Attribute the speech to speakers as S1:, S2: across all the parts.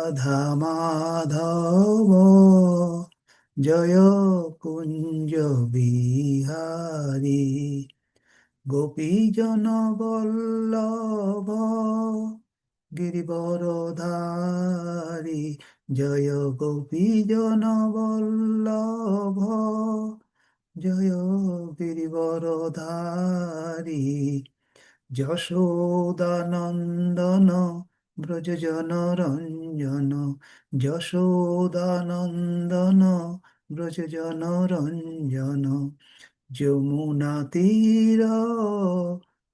S1: রাধা মাধব জয় কুঞ্জ বিহারী গোপীজন বল্লভ গিরিবরধারী জয় গোপীজন বল্লভ জয় গিরিবরধারী যশোদানন্দন ব্রজজন রঞ্জন যশোদানন্দন ব্রজজন রঞ্জন যমুনা তীর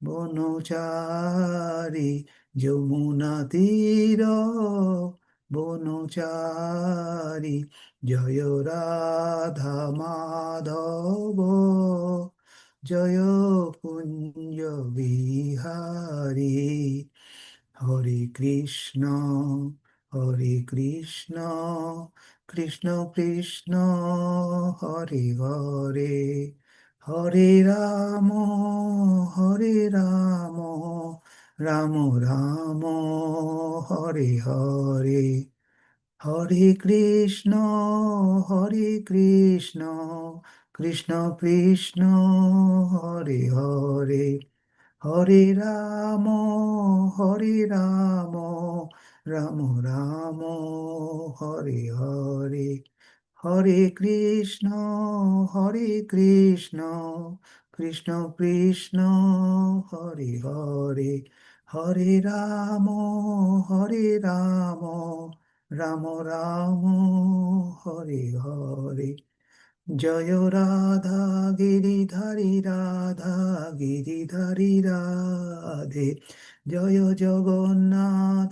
S1: বনচারী যমুনা তীর বনচারী জয় রাধা মাধব জয় কুঞ্জ বিহারী হরে কৃষ্ণ কৃষ্ণ কৃষ্ণ হরে হরে হরে রাম রাম রাম হরে হরে হরে কৃষ্ণ কৃষ্ণ কৃষ্ণ হরে হরে হরে রাম রাম রাম হরে হরে হরে কৃষ্ণ কৃষ্ণ কৃষ্ণ হরে হরে হরে রাম রাম রাম হরে হরে জয় রাধা গিরিধারী রাধে জয় জগন্নাথ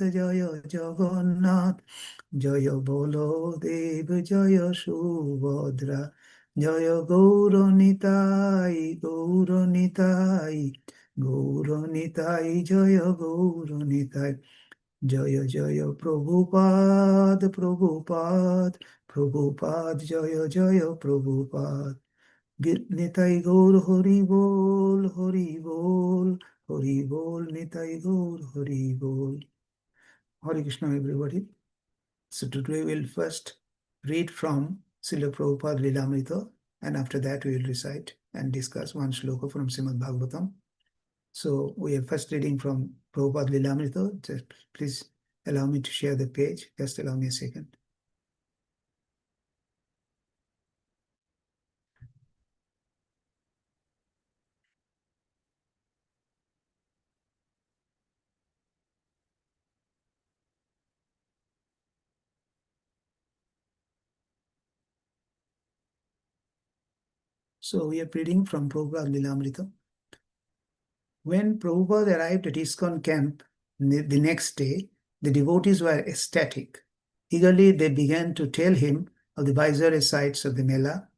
S1: জয় বলদেব জয় সুভদ্রা জয় গৌরনিতাই জয় গৌরনিতাই জয় জয় প্রভুপাদ জয় প্রভুপাদ নিতাই গৌর হরি বল নিতাই গৌর হরি বল Hare Krishna everybody. So today we'll first read from Srila Prabhupada Lilamrita, and after that we will recite and discuss one shloka from Srimad Bhagavatam. So we are first reading from Prabhupada Lilamrita. Just please allow me to share the page. Just allow me a second. So we are reading from Prabhupada Lilamrita. When Prabhupada arrived at ISKCON camp the next day, the devotees were ecstatic. Eagerly they began to tell him of the Vaisara sights of the Mela.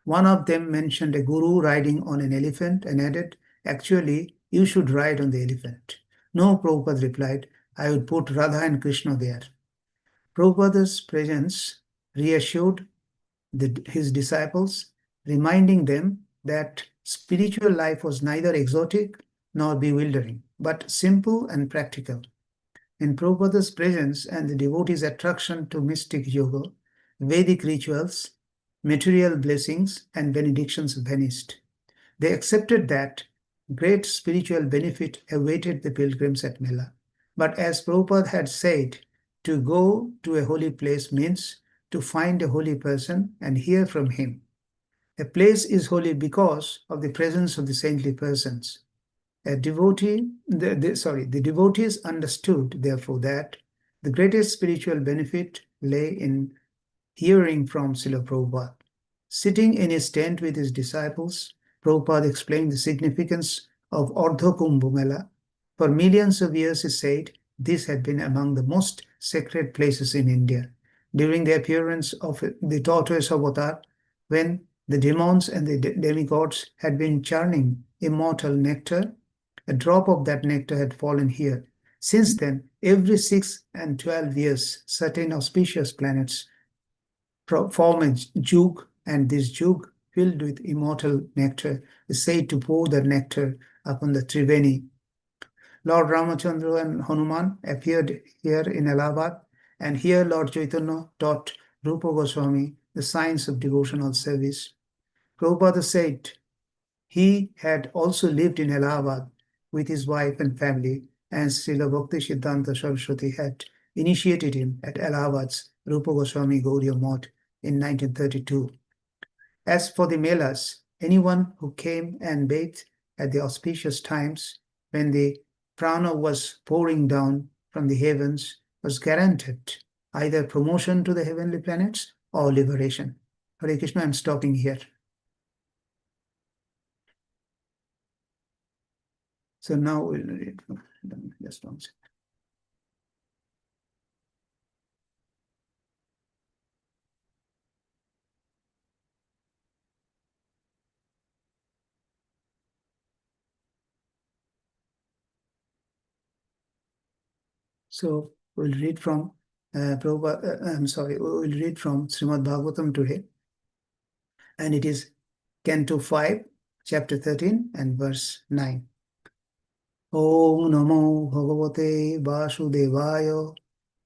S1: One of them mentioned a guru riding on an elephant and added, "Actually, you should ride on the elephant." "No," Prabhupada replied, "I would put Radha and Krishna there." Prabhupada's presence reassured his disciples, reminding them that spiritual life was neither exotic nor bewildering, but simple and practical. In Prabhupada's presence and the devotees' attraction to mystic yoga, Vedic rituals, material blessings, and benedictions vanished. They accepted that great spiritual benefit awaited the pilgrims at Mela. But as Prabhupada had said, to go to a holy place means to find a holy person and hear from him. A place is holy because of the presence of the saintly persons. The devotees understood, therefore, that the greatest spiritual benefit lay in hearing from Srila Prabhupada. Sitting in his tent with his disciples, Prabhupada explained the significance of Ardha Kumbh Mela. For millions of years, he said, this had been among the most sacred places in India. During the appearance of the tortoise avatar, when the demons and the demigods had been churning immortal nectar, a drop of that nectar had fallen here. Since then, every 6 and 12 years, certain auspicious planets form a jug, and this jug, filled with immortal nectar, is said to pour the nectar upon the Triveni. Lord Ramachandra and Hanuman appeared here in Allahabad And here Lord Chaitanya taught Rupa Goswami the science of devotional service. Prabhupada said he had also lived in Allahabad with his wife and family, and Srila Bhakti Siddhanta Saraswati had initiated him at Allahabad's Rupa Goswami Gauriya Math in 1932. As for the melas, anyone who came and bathed at the auspicious times when the prana was pouring down from the heavens was guaranteed either promotion to the heavenly planets or liberation. Hare Krishna, I'm stopping here. So now we'll read from just one second. So we'll read from we'll read from Srimad Bhagavatam today. And it is Canto 5, Chapter 13 and verse 9. Om Namo Bhagavate Vasudevaya.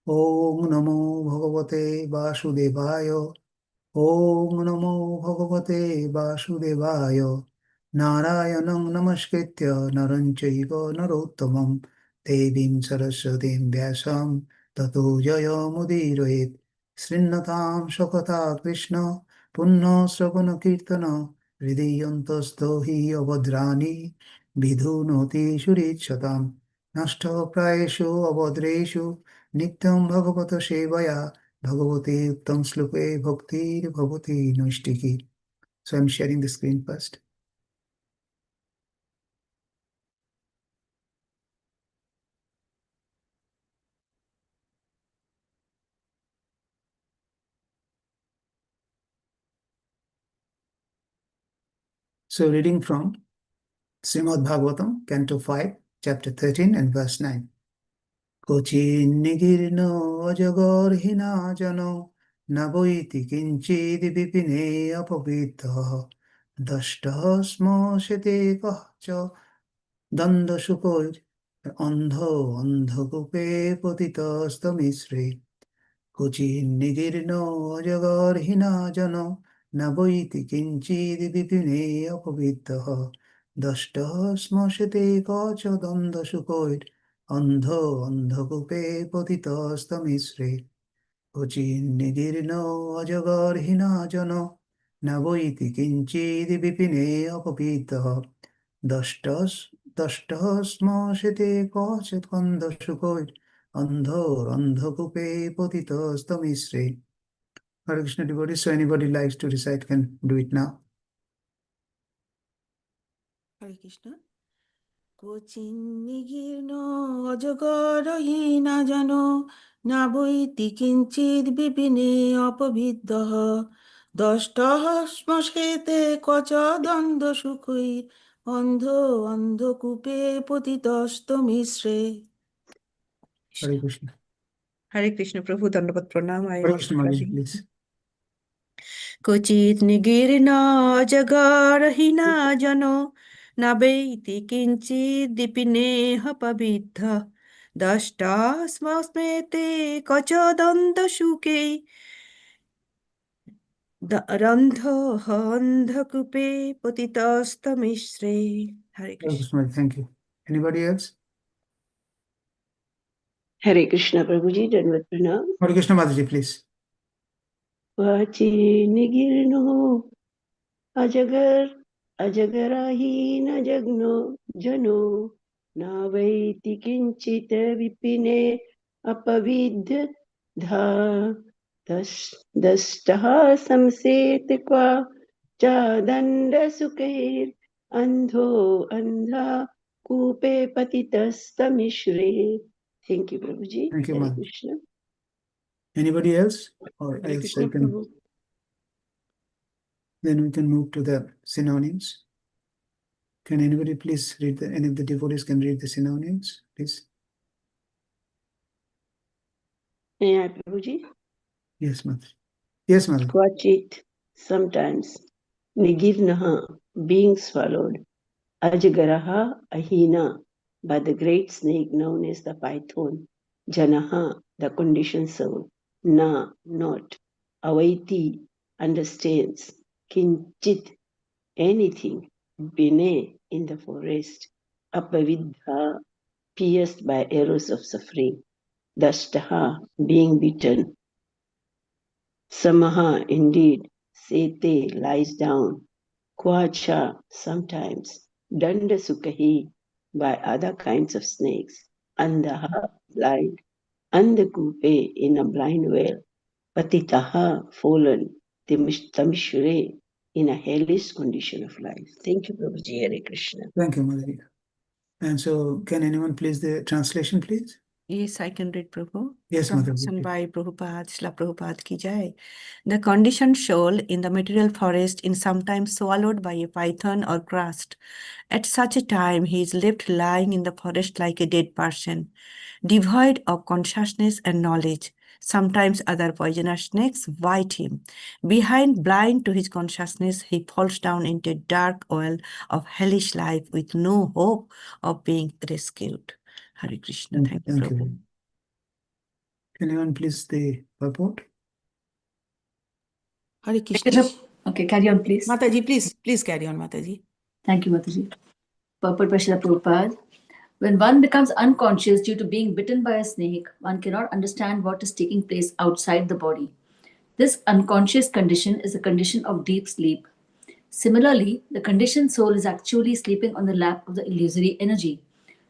S1: Om Namo Bhagavate Vasudevaya. Om Namo Bhagavate Vasudevaya. Narayanam Namaskritya Naranchaiva Narottamam Devim Saraswatim Vyasam Tato Jaya Mudirayet Srinnatam Shakata Krishna Punna Sravana Kirtana Hridiyantasto hi Avadrani Vidhunoti Shurichatam Nashta Prayeshu Avadreshu Nityam Bhagavata Sevaya Bhagavate Uttam Sloke Bhakti Bhavati Noishtiki. So I'm sharing the screen first. So reading from Srimad Bhagavatam, Canto 5, Chapter 13 and verse 9. Kochin nigirno ajagor hina jano navoiti kinchid vipine apavita dashta smashete kacha danda shukoid andho andhakupe patitastamishre. Kochin nigirno ajagor hina jano navoiti kinchid vipine apavita dashta smashete kacha danda shukoid Andho andhakupe patitastamishre. Kochin nigirno ajagar hina jano navoiti kinchidi vipine apapita. Dashtas smashete kachat kandashukoid. Andho andhakupe patitastamishre. Hare Krishna devotees, so anybody likes to recite can do it now.
S2: Hare Krishna. Kochin nigirno ajagarahi jano navoiti kinchid vipine apaviddaha dashtaha smashkete kacha danda shukui andho andhakupe patitastamishre.
S1: Hare Krishna.
S2: Hare Krishna, Prabhu, Dandavat Pranam.
S1: Hare Krishna, Maji, please.
S2: Kochit nigirna jagarahina jano nabeiti kinchid dipine hapabidha dashta smasmete kachadanda shuke randha handhakupe patitastamishre. Hare
S1: Hare
S2: Krishna.
S1: Krishna, thank you. Anybody else?
S3: Hare Krishna, Prabhuji, Dandavat Pranam.
S1: Hare Krishna, Mataji, please.
S3: Vachi nigirno ajagarahi jagno jano navaiti kinchita vipine apavidha dastaha samset kwa chadanda sukair andho andha kupe patitastamishre. Thank you, Prabhuji.
S1: Thank you,
S3: Hare
S1: Mataji.
S3: Krishna.
S1: Anybody else? Or
S3: Hare
S1: else
S3: Krishna,
S1: I can,
S3: Prabhu.
S1: then we can move to the synonyms. Can anybody please read any of the devotees can read the synonyms, please?
S3: May I, Prabhuji?
S1: Yes, Mataji. Yes, Mataji.
S3: Kvachit, sometimes. Nigirnaha, being swallowed. Ajagaraha, a hyena, by the great snake known as the python. Janaha, the conditioned soul. Na, not. Avaiti, understands. Kinchit, anything. Bine, in the forest. Apavidha, pierced by arrows of suffering. Dashtaha, being beaten. Samaha, indeed. Sete, lies down. Kwacha, sometimes. Danda Sukahi, by other kinds of snakes. Andaha, blind. Andakupe, in a blind well. Patitaha, fallen. Tamishre, in a hellish condition of life. Thank you, Prabhuji. Hare Krishna.
S1: Thank you, Madhuri. And so, can anyone please the translation, please?
S2: Yes, I can read, Prabhu.
S1: Yes,
S2: Translation
S1: Madhuri.
S2: by Prabhupada, Srila Prabhupada ki jai. The conditioned soul in the material forest is sometimes swallowed by a python or crushed. At such a time, he is left lying in the forest like a dead person, devoid of consciousness and knowledge. Sometimes other poisonous snakes bite him. Behind, blind to his consciousness, he falls down into a dark well of hellish life with no hope of being rescued. Hare Krishna. Thank you,
S1: Thank
S2: Prabhu.
S1: you. Can anyone please the purport?
S2: Hare Krishna.
S4: Okay, carry on, please.
S2: Mataji, please carry on, Mataji.
S4: Thank you, Mataji. Purport by Srila Prabhupada. When one becomes unconscious due to being bitten by a snake, one cannot understand what is taking place outside the body. This unconscious condition is a condition of deep sleep. Similarly, the conditioned soul is actually sleeping on the lap of the illusory energy.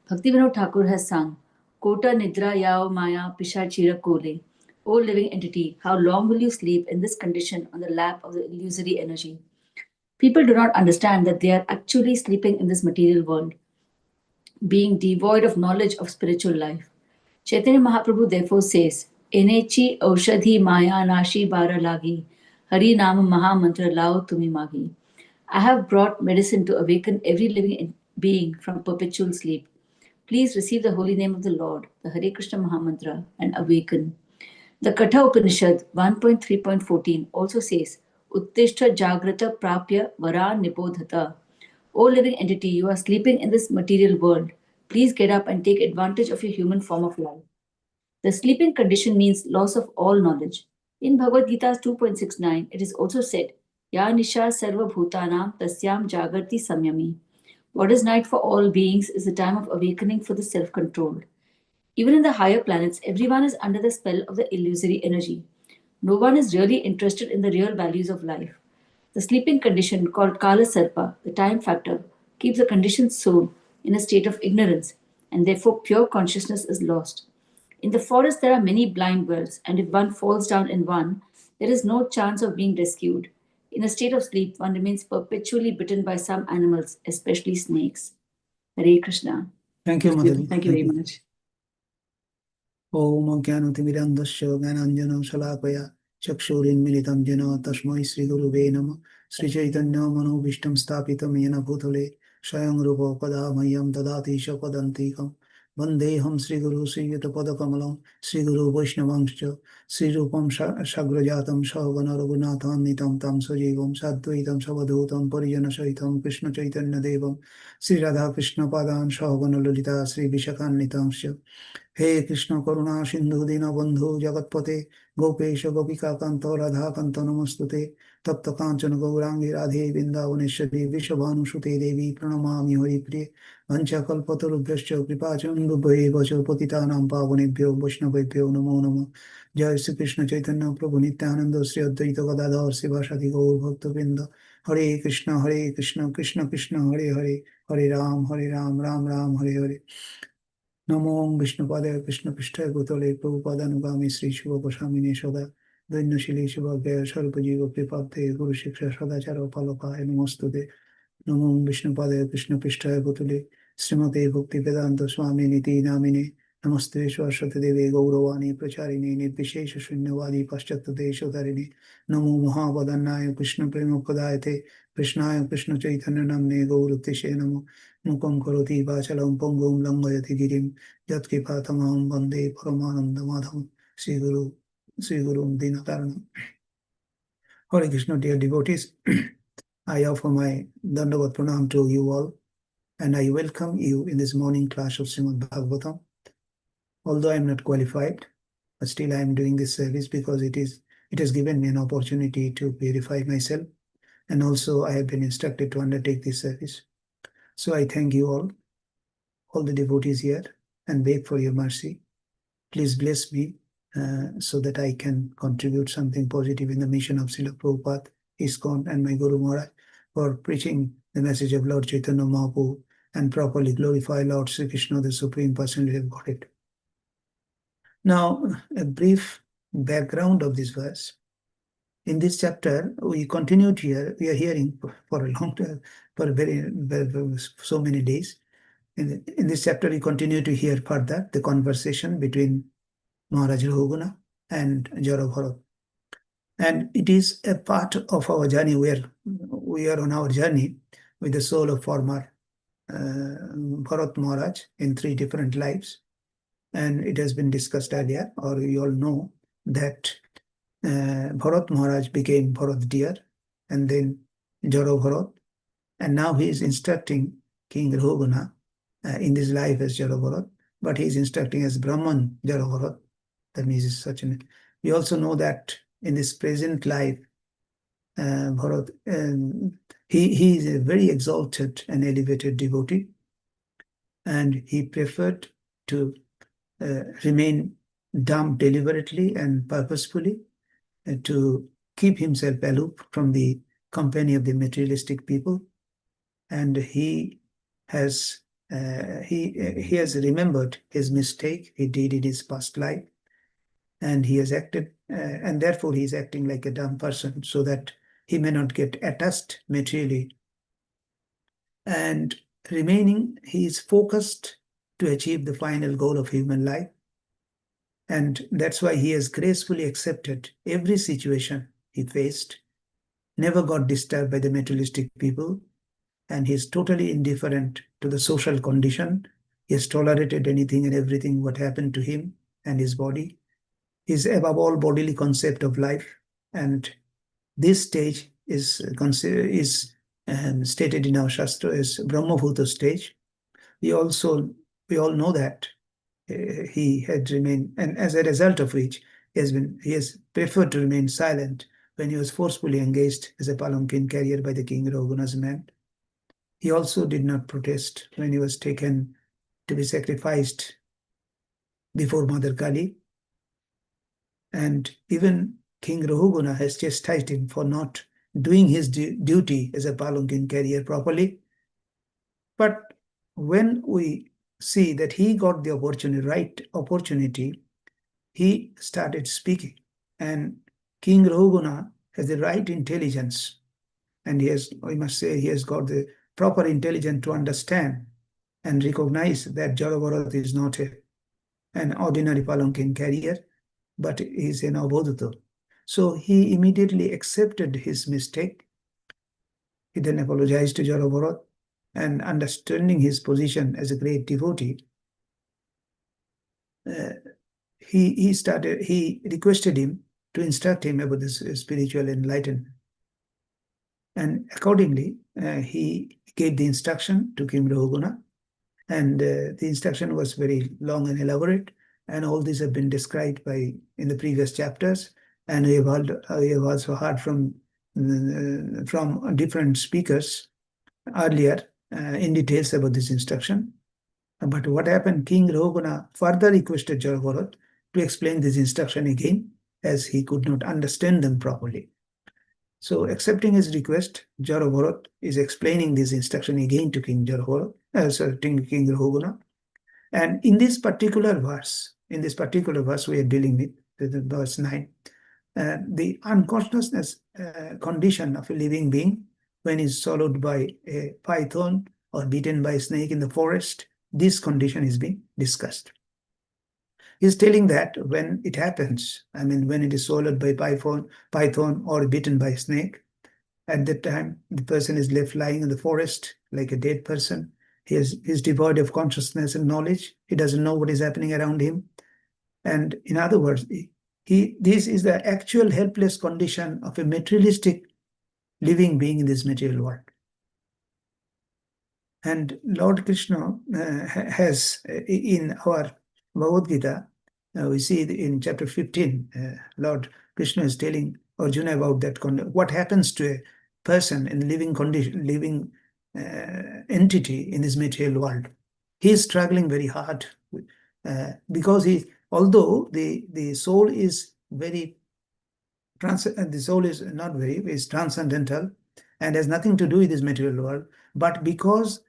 S4: Bhaktivinoda Thakur has sung, Kota Nidra Yao Maya Pishachira Kole. O living entity, how long will you sleep in this condition on the lap of the illusory energy? People do not understand that they are actually sleeping in this material world, being devoid of knowledge of spiritual life. Chaitanya Mahaprabhu therefore says, Enechi Aushadhi Maya Nashi Bara Lagi, Hari Nama Maha Mantra Lao Tumi Magi. I have brought medicine to awaken every living being from perpetual sleep. Please receive the holy name of the Lord, the Hare Krishna Mahamantra, and awaken. The Katha Upanishad 1.3.14 also says, Uttishta Jagrata Prapya Vara Nipodhata. O living entity, you are sleeping in this material world. Please get up and take advantage of your human form of life. The sleeping condition means loss of all knowledge. In Bhagavad Gita 2.69, it is also said, Ya Nisha Sarva Bhutanam Tasyam Jagarti Samyami. What is night for all beings is the time of awakening for the self-controlled. Even in the higher planets, everyone is under the spell of the illusory energy. No one is really interested in the real values of life. The sleeping condition called Kala Sarpa, the time factor, keeps the conditioned soul in a state of ignorance, and therefore pure consciousness is lost. In the forest, there are many blind wells, and if one falls down in one, there is no chance of being rescued. In a state of sleep, one remains perpetually bitten by some animals, especially snakes. Hare Krishna.
S1: Thank you, Madhuri.
S4: Thank you very much.
S1: Om Jnanotimirandasya Jnananjana Shalakaya Chakshurinmilitam Jena Tasmai Sri Gurave Nama Sri Chaitanya Manobishtam Stapitam Yena Bhutale Swayam Rupa Padamahyam Dadati Shapadantikam Vandeham Sri Guru Sri Yuta Padakamalam Sri Guru Vaishnavangscha Sri Rupam Sagrajatam Shavana Raghunathan Nitam Tam Sajivam Sadvaitam Savadhutam Parijana Shaitam Krishna Chaitanya Devam Sri Radha Krishna Padan Shavana Lolita Sri Vishakan Nitamsya हे कृष्ण करुणा सिंधु दीनबंधु जगत्पते गोपेश गोपिका कांत राधा कांत नमस्तुते तप्त कांचन गौरांगी राधे वृंदावनेश्वरी विश्वभानुसुते देवी प्रणमामि हरिप्रिये वंशकल्पतरुभ्यश्च कृपा चन्दुभ्येव च पतितानां पावनेभ्यो वैष्णवेभ्यो नमो नमः जय श्री कृष्ण चैतन्य प्रभु नित्यानंद श्री अद्वैत गदाधर शिवासादि गौर भक्तवृंद हरे कृष्ण कृष्ण कृष्ण हरे हरे हरे राम राम राम हरे हरे नमो विष्णुपादाय कृष्णपृष्ठाय भूतले प्रभुपादानुगामी श्री शिव गोस्वामिने सदा दैन्यशीली शिवाभ्याय सर्वजीव कृपाब्धे गुरु शिक्षा सदाचार पालकाय नमस्तुते नमो विष्णुपादाय कृष्णपृष्ठाय भूतले श्रीमते भक्ति वेदांत स्वामी नीति नामिने नमस्ते सरस्वती देवे गौरवाणी प्रचारिणे निर्विशेष शून्यवादी पाश्चात्य देशोधारिणे नमो महावदन्नाय कृष्ण प्रेम पदायते कृष्णाय कृष्ण चैतन्य नामने गौरतिशे नमो मुखं करोति वाचालं पङ्गुं लङ्घयति गिरिं यत्कृपातमहं वन्दे परमानन्दमाधवं श्रीगुरुं दीनकारणं Hare Krishna, dear devotees, I offer my Dandavat Pranam to you all, and I welcome you in this morning class of Srimad Bhagavatam. Although I am not qualified, but still I am doing this service because it has given me an opportunity to purify myself, and also I have been instructed to undertake this service. So I thank you all the devotees here, and beg for your mercy. Please bless me so that I can contribute something positive in the mission of Srila Prabhupada, ISKCON, and my Guru Maharaj for preaching the message of Lord Chaitanya Mahaprabhu and properly glorify Lord Sri Krishna, the Supreme Personality of Godhead. Now, a brief background of this verse. In this chapter, we continued here. We are hearing for a long time, for so many days. In this chapter, we continue to hear further the conversation between Maharaj Rahuguna and Jarabharat. And it is a part of our journey where we are on our journey with the soul of former Bharat Maharaj in 3 different lives. And it has been discussed earlier, or you all know, that Bharat Maharaj became Bharat Deer, and then Jaro Bharat, and now he is instructing King Rahuguna in this life as Jaro Bharat, but he is instructing as Brahman Jaro Bharat. That means such an. We also know that in this present life, Bharat, he is a very exalted and elevated devotee, and he preferred to remain dumb deliberately and purposefully, to keep himself aloof from the company of the materialistic people. And he has remembered his mistake he did in his past life, and he has acted, and therefore he is acting like a dumb person so that he may not get attached materially. And remaining, he is focused to achieve the final goal of human life. And that's why he has gracefully accepted every situation he faced, never got disturbed by the materialistic people, and he is totally indifferent to the social condition. He has tolerated anything and everything what happened to him and his body. He is above all bodily concept of life, and this stage is stated in our Shastra as Brahmabhuta stage. We all know that he had remained, and as a result of which he has preferred to remain silent when he was forcefully engaged as a palanquin carrier by the King Raguna's men. He also did not protest when he was taken to be sacrificed before Mother Kali. And even King Rahuguna has chastised him for not doing his duty as a palanquin carrier properly. But when we see that he got the right opportunity, he started speaking. And King Rahuguna has the right intelligence, and we must say, he has got the proper intelligence to understand and recognize that Jarabharat is not an ordinary palanquin carrier, but is an Abodhita. So he immediately accepted his mistake. He then apologized to Jarabharat, and understanding his position as a great devotee, he requested him to instruct him about this spiritual enlightenment. And accordingly, he gave the instruction to King Rahuguna, and the instruction was very long and elaborate, and all these have been described in the previous chapters, and we have also heard from different speakers earlier in details about this instruction. But what happened, King Rahuguna further requested Jarabharat to explain this instruction again, as he could not understand them properly. So, accepting his request, Jarabharat is explaining this instruction again to King Rahuguna. And in this particular verse we are dealing with verse 9, the unconsciousness condition of a living being when he's swallowed by a python or bitten by a snake in the forest, this condition is being discussed. He's telling that when it happens, when it is swallowed by python or bitten by a snake, at that time the person is left lying in the forest like a dead person. He is devoid of consciousness and knowledge. He doesn't know what is happening around him. And in other words, this is the actual helpless condition of a materialistic living being in this material world. And Lord Krishna has, in our Bhagavad Gita, we see in chapter 15, Lord Krishna is telling Arjuna about that what happens to a person in living condition, living entity in this material world. He is struggling very hard because although the soul is very the soul is not very, is transcendental and has nothing to do with this material world, but because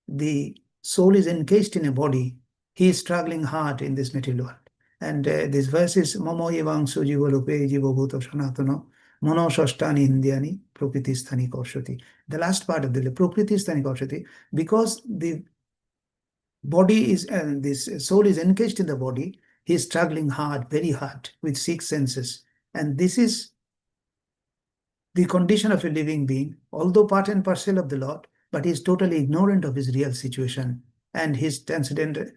S1: the soul is encased in a body, he is struggling hard in this material world. And this verse is Mamo evangsu jiva rupe jiva bhuta sanatana mano shashtani indiani prakritisthani kaushati. The last part of the prakritisthani kaushati, because the body is, and this soul is encased in the body, he is struggling hard, very hard with 6 senses. And this is the condition of a living being, although part and parcel of the Lord, but he is totally ignorant of his real situation, and his transcendental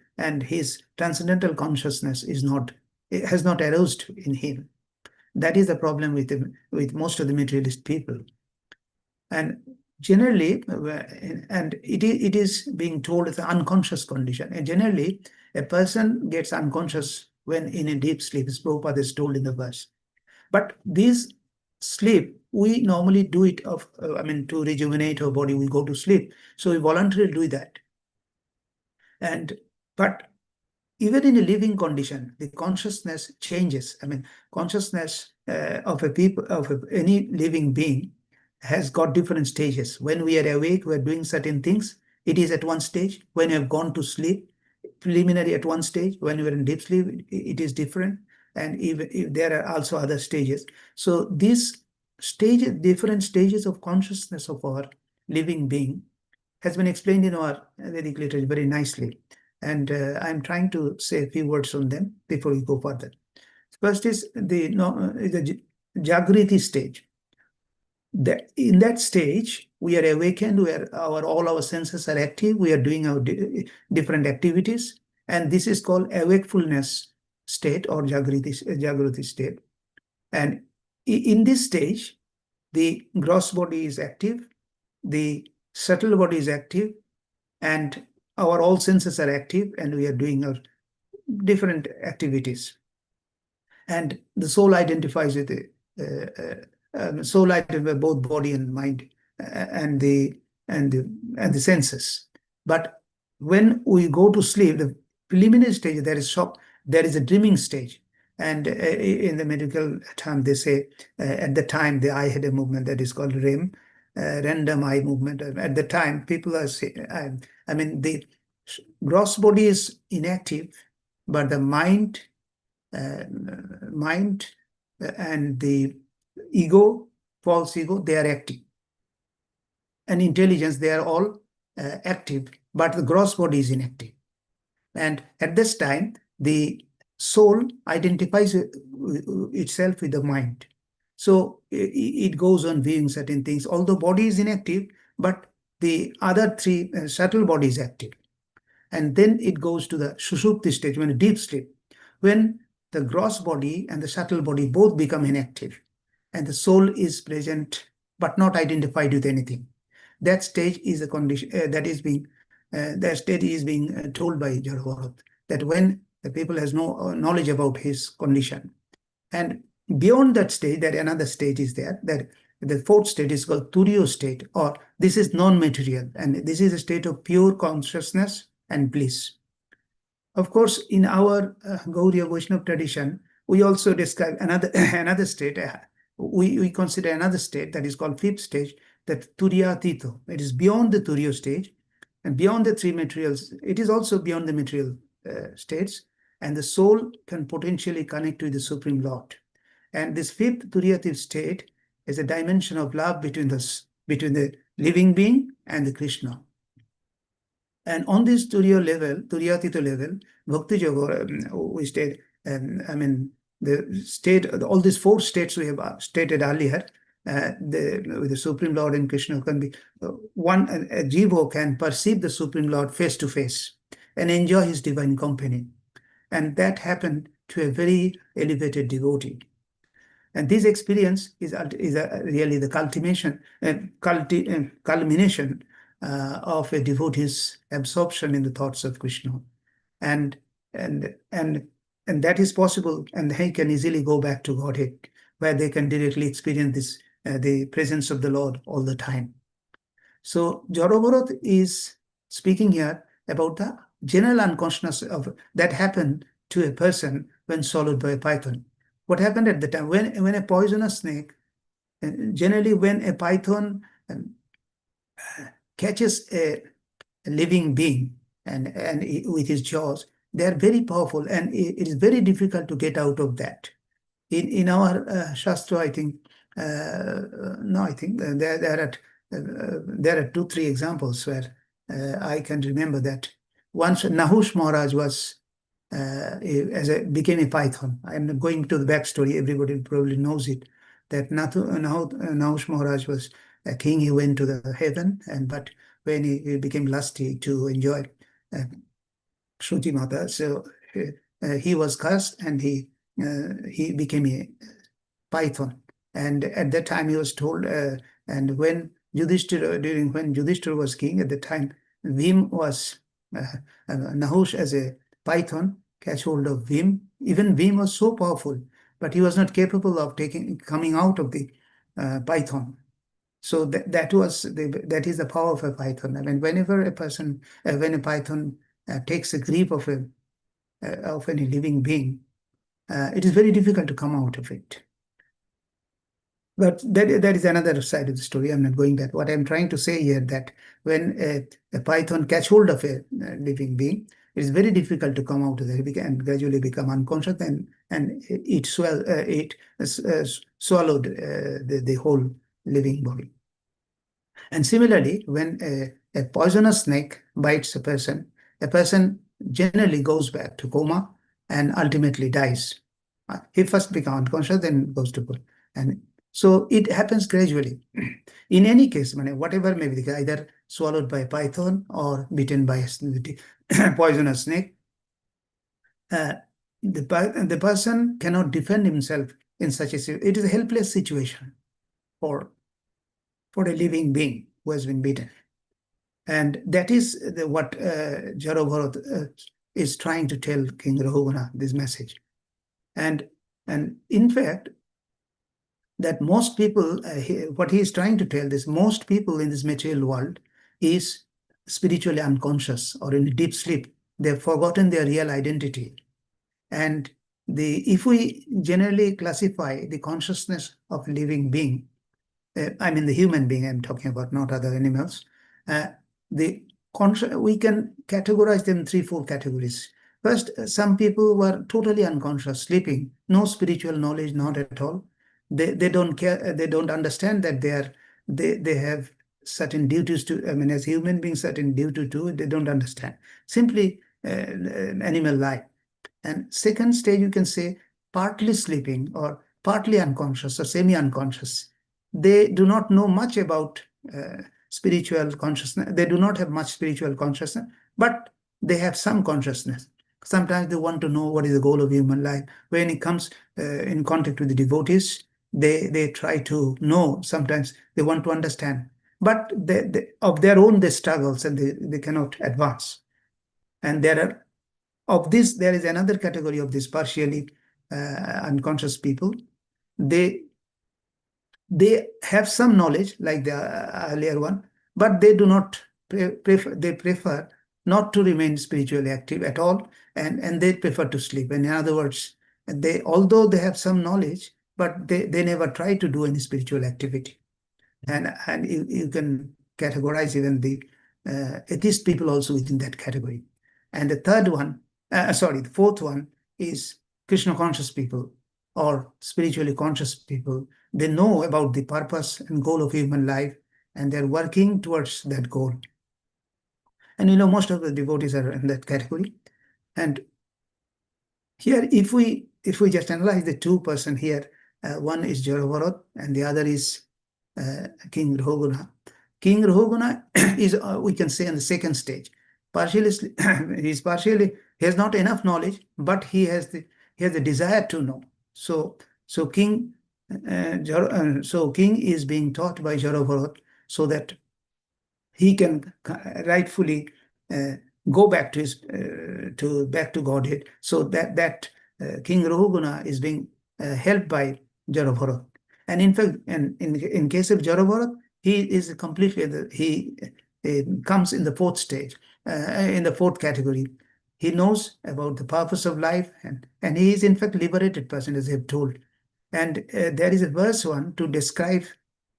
S1: consciousness has not aroused in him. That is the problem with most of the materialist people. And generally, and it is being told as an unconscious condition. And generally, a person gets unconscious when in a deep sleep, as Prabhupada is told in the verse. But this sleep, we normally do it to rejuvenate our body, we go to sleep. So we voluntarily do that. But even in a living condition, the consciousness changes. Consciousness of any living being has got different stages. When we are awake, we are doing certain things. It is at one stage. When you have gone to sleep, preliminary at one stage. When you are in deep sleep, it is different. And even if there are also other stages. So these stages, different stages of consciousness of our living being, has been explained in our Vedic literature very nicely. And I'm trying to say a few words on them before we go further. First is the Jagriti stage. In that stage, we are awakened, where all our senses are active, we are doing our different activities, and this is called awakefulness state or Jagriti state. And in this stage, the gross body is active, the subtle body is active, and all senses are active, and we are doing our different activities. And the soul identifies with soul identifies both body and mind and the senses. But when we go to sleep, the preliminary stage, there is a dreaming stage. And in the medical term, they say at the time the eye had a movement that is called REM, random eye movement. At the time, people are saying, the gross body is inactive, but the mind and the ego, false ego, they are active. And intelligence, they are all active, but the gross body is inactive. And at this time, the soul identifies itself with the mind. So it goes on viewing certain things, although body is inactive, but the other 3 subtle body is active. And then it goes to the Sushupti stage, when deep sleep, when the gross body and the subtle body both become inactive, and the soul is present but not identified with anything. That stage is a condition that stage is being told by Jarabharat, that when the people has no knowledge about his condition. And beyond that stage, that another stage is there, that the 4th stage is called Turiya state, or this is non-material, and this is a state of pure consciousness and bliss. Of course, in our Gauriya Vaishnava tradition, we also describe another state. We consider another state that is called 5th stage, that Turiya Tito. It is beyond the Turiya stage and beyond the 3 materials. It is also beyond the material states, and the soul can potentially connect with the Supreme Lord. And this 5th Turiyative state is a dimension of love between the living being and the Krishna. And on this Turiyatita level, Bhakti Yoga, we state, all these 4 states we have stated earlier, with the Supreme Lord and Krishna can be a jiva can perceive the Supreme Lord face to face and enjoy his divine company. And that happened to a very elevated devotee. And this experience is really the culmination of a devotee's absorption in the thoughts of Krishna. And that is possible, and he can easily go back to Godhead, where they can directly experience this the presence of the Lord all the time. So Jaroboroth is speaking here about the general unconsciousness of that happened to a person when swallowed by a python. What happened at the time when a poisonous snake, generally when a python catches a living being and with his jaws, they are very powerful, and it is very difficult to get out of that. In our Shastra, I think there are 2-3 examples where I can remember that. Once Nahush Maharaj was became a python. I'm not going to the backstory. Everybody probably knows it. That Nahush Maharaj was a king. He went to the heaven, but when he became lusty to enjoy Shruti Mata, so he was cursed, and he became a python. And at that time he was told, and when Yudhishthira was king at the time, Vim was Nahush as a python catch hold of Vim. Even Vim was so powerful, but he was not capable of coming out of the python. So that is the power of a python. I mean, whenever a person, when a python takes a grip of any living being, it is very difficult to come out of it. But that is another side of the story. I'm not going that. What I'm trying to say here, that when a python catch hold of a living being, it is very difficult to come out of it and gradually become unconscious, and it swallowed the whole living body. And similarly, when a poisonous snake bites a person generally goes back to coma and ultimately dies. He first becomes unconscious, then goes to coma. And so it happens gradually. In any case, whatever may be, either swallowed by a python or bitten by a poisonous snake, the person cannot defend himself in such a situation. It is a helpless situation for a living being who has been beaten. And that is what Jarobharata is trying to tell King Rahugana, this message. And in fact, that most people, what he is trying to tell this, most people in this material world is spiritually unconscious or in a deep sleep. They've forgotten their real identity. And if we generally classify the consciousness of a living being, I mean the human being I'm talking about, not other animals, we can categorize them in 3-4 categories. First, some people were totally unconscious, sleeping, no spiritual knowledge, not at all. They don't care. They don't understand that they have certain duties to. I mean, as human beings, certain duty to. They don't understand. Simply animal life. And second stage, you can say partly sleeping or partly unconscious or semi-unconscious. They do not know much about spiritual consciousness. They do not have much spiritual consciousness, but they have some consciousness. Sometimes they want to know what is the goal of human life. When it comes in contact with the devotees, they try to know. Sometimes they want to understand, but of their own they struggles and they cannot advance. And there is another category of this partially unconscious people. They have some knowledge like the earlier one, but they do not prefer not to remain spiritually active at all, and they prefer to sleep. And in other words, although they have some knowledge, but they never try to do any spiritual activity. And you can categorize even the atheist people also within that category. And the fourth one is Krishna conscious people or spiritually conscious people. They know about the purpose and goal of human life, and they're working towards that goal. And most of the devotees are in that category. And here, if we just analyze the two person here, one is Jarobharata and the other is King Rahugana. King Rahugana is, we can say, on the second stage. He has not enough knowledge, but he has the desire to know. So King is being taught by Jarobharata so that he can rightfully go back to Godhead, so that King Rahuguna is being helped by Jarabharat. And in fact, in case of Jarabharat, he is completely, he comes in the fourth stage, in the fourth category. He knows about the purpose of life, and he is in fact liberated person, as I have told. And there is a verse one to describe,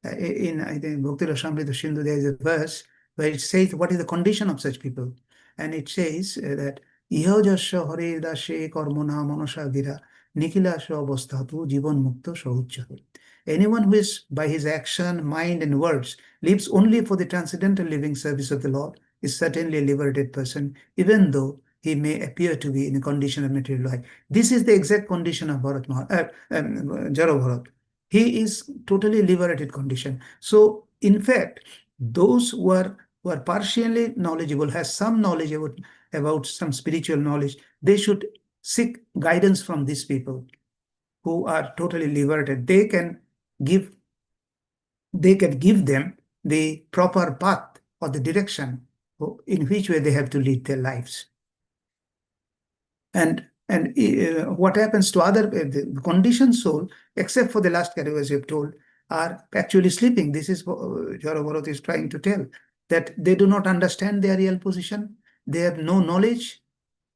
S1: in I think Bhakti Rasamrita Sindhu, there is a verse where it says what is the condition of such people. And it says that Ihojasya Hare Dashe Karmona Manasha Gira Nikilasya Avasthatu Jivan Mukta Saucharu. Anyone who is by his action, mind, and words lives only for the transcendental living service of the Lord is certainly a liberated person, even though he may appear to be in a condition of material life. This is the exact condition of Jarabharat. He is totally liberated condition. So, in fact, those who are partially knowledgeable, has some knowledge about some spiritual knowledge, they should seek guidance from these people who are totally liberated. They can give them the proper path or the direction in which way they have to lead their lives. And what happens to other the conditioned soul, except for the last category, as you have told, are actually sleeping. This is what Jarabharat is trying to tell, that they do not understand their real position. They have no knowledge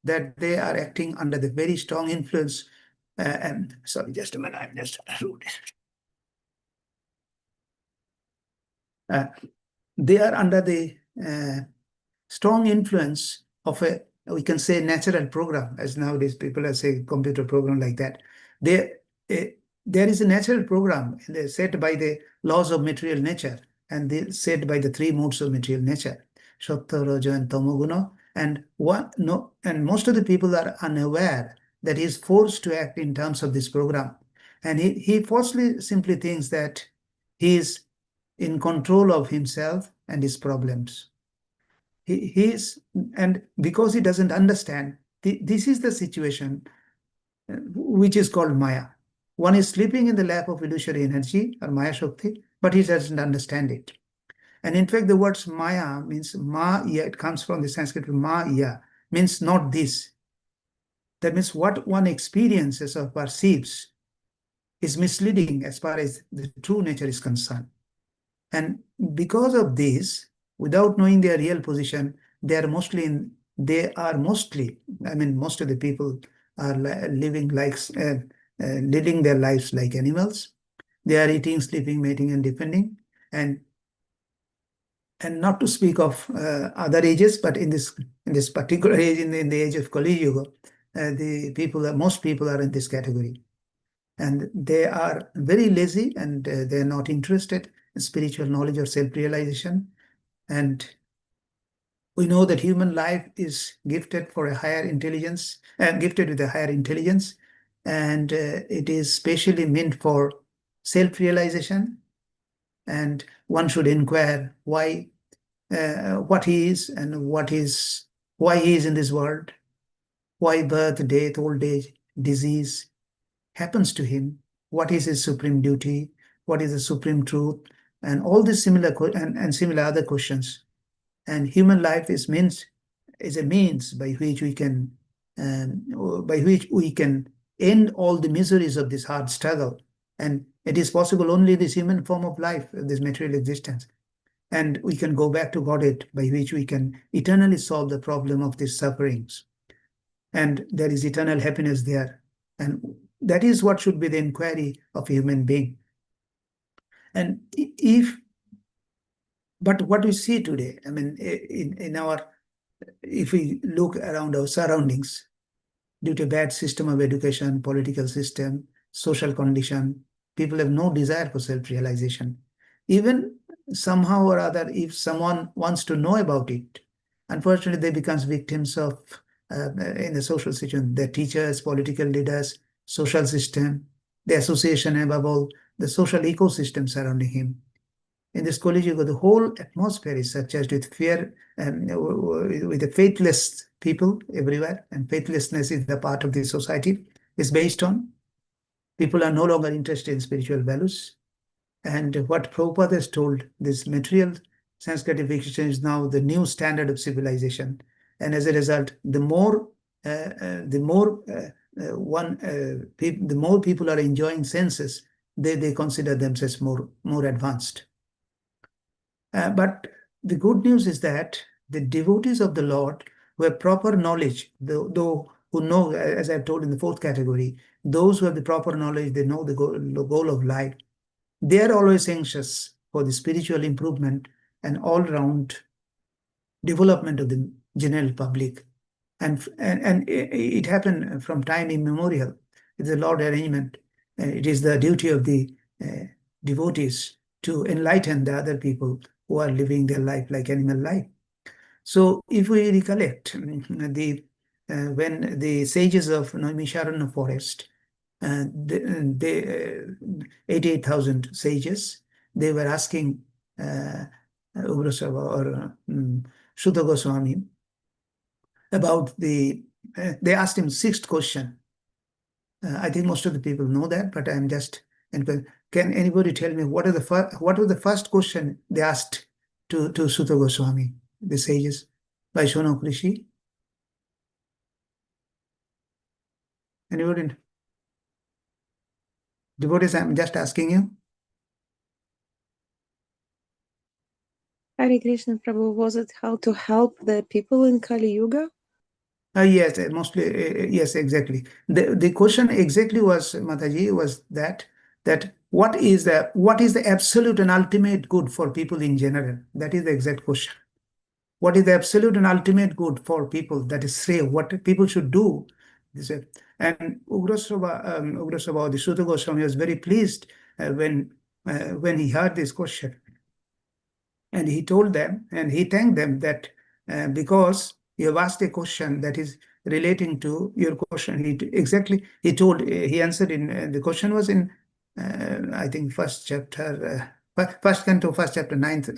S1: that they are acting under the very strong influence. And sorry, just a minute, I'm just rude. They are under the strong influence of a, we can say, natural program, as nowadays people are saying computer program like that. There is a natural program set by the laws of material nature, and set by the three modes of material nature, Sattva, Raja, and Tamoguna. And most of the people are unaware that he is forced to act in terms of this program. And he falsely simply thinks that he is in control of himself and his problems. And because he doesn't understand, this is the situation which is called Maya. One is sleeping in the lap of illusory energy or Maya Shakti, but he doesn't understand it. And in fact, the words Maya means Ma-ya, it comes from the Sanskrit Ma-ya, means not this. That means what one experiences or perceives is misleading as far as the true nature is concerned. And because of this, without knowing their real position, most of the people are living leading their lives like animals. They are eating, sleeping, mating, and defending. And not to speak of other ages, but in this particular age, in the age of Kali Yuga, most people are in this category. And they are very lazy, and they are not interested in spiritual knowledge or self-realization. And we know that human life is gifted for a higher intelligence, gifted with a higher intelligence, and it is specially meant for self-realization. And one should inquire why, what he is, and why he is in this world, why birth, death, old age, disease happens to him, what is his supreme duty, what is the supreme truth, and all these similar other questions. And human life is a means by which we can end all the miseries of this hard struggle. And it is possible only this human form of life, this material existence. And we can go back to Godhead, by which we can eternally solve the problem of these sufferings. And there is eternal happiness there. And that is what should be the inquiry of a human being. And but what we see today, I mean, if we look around our surroundings, due to bad system of education, political system, social condition, people have no desire for self-realization. Even somehow or other, if someone wants to know about it, unfortunately, they become victims of, in the social situation, their teachers, political leaders, social system, the association, above all, the social ecosystem surrounding him. In this Kali Yuga, the whole atmosphere is charged with fear and with the faithless people everywhere. And faithlessness is the part of the society. It's based on people are no longer interested in spiritual values. And what Prabhupada has told, this material sense gratification is now the new standard of civilization. And as a result, the more the more people are enjoying senses, they consider themselves more advanced. But the good news is that the devotees of the Lord who have proper knowledge, though who know, as I've told in the fourth category, those who have the proper knowledge, they know the goal of life. They are always anxious for the spiritual improvement and all-round development of the general public. And it happened from time immemorial. It's a Lord arrangement. It is the duty of the devotees to enlighten the other people who are living their life like animal life. So if we recollect when the sages of Naimisharanya forest, they 88,000 sages, they were asking Ugrasava or Shuddha Goswami about they asked him sixth question. I think most of the people know that, but I'm just, can anybody tell me what was the first question they asked to Sutta Goswami, the sages, by Shonok Rishi? Anybody? Devotees, I'm just asking you.
S5: Hare Krishna Prabhu, was it how to help the people in Kali Yuga?
S1: Yes, mostly, yes, exactly. The question exactly was, Mataji, was that what is the absolute and ultimate good for people in general? That is the exact question. What is the absolute and ultimate good for people? That is Sreya, what people should do. And Ugrasabha, the Sutta Goswami, was very pleased when he heard this question. And he told them, and he thanked them that because you have asked a question that is relating to your question. He answered in, the question was in, I think, first chapter, first canto, first chapter, ninth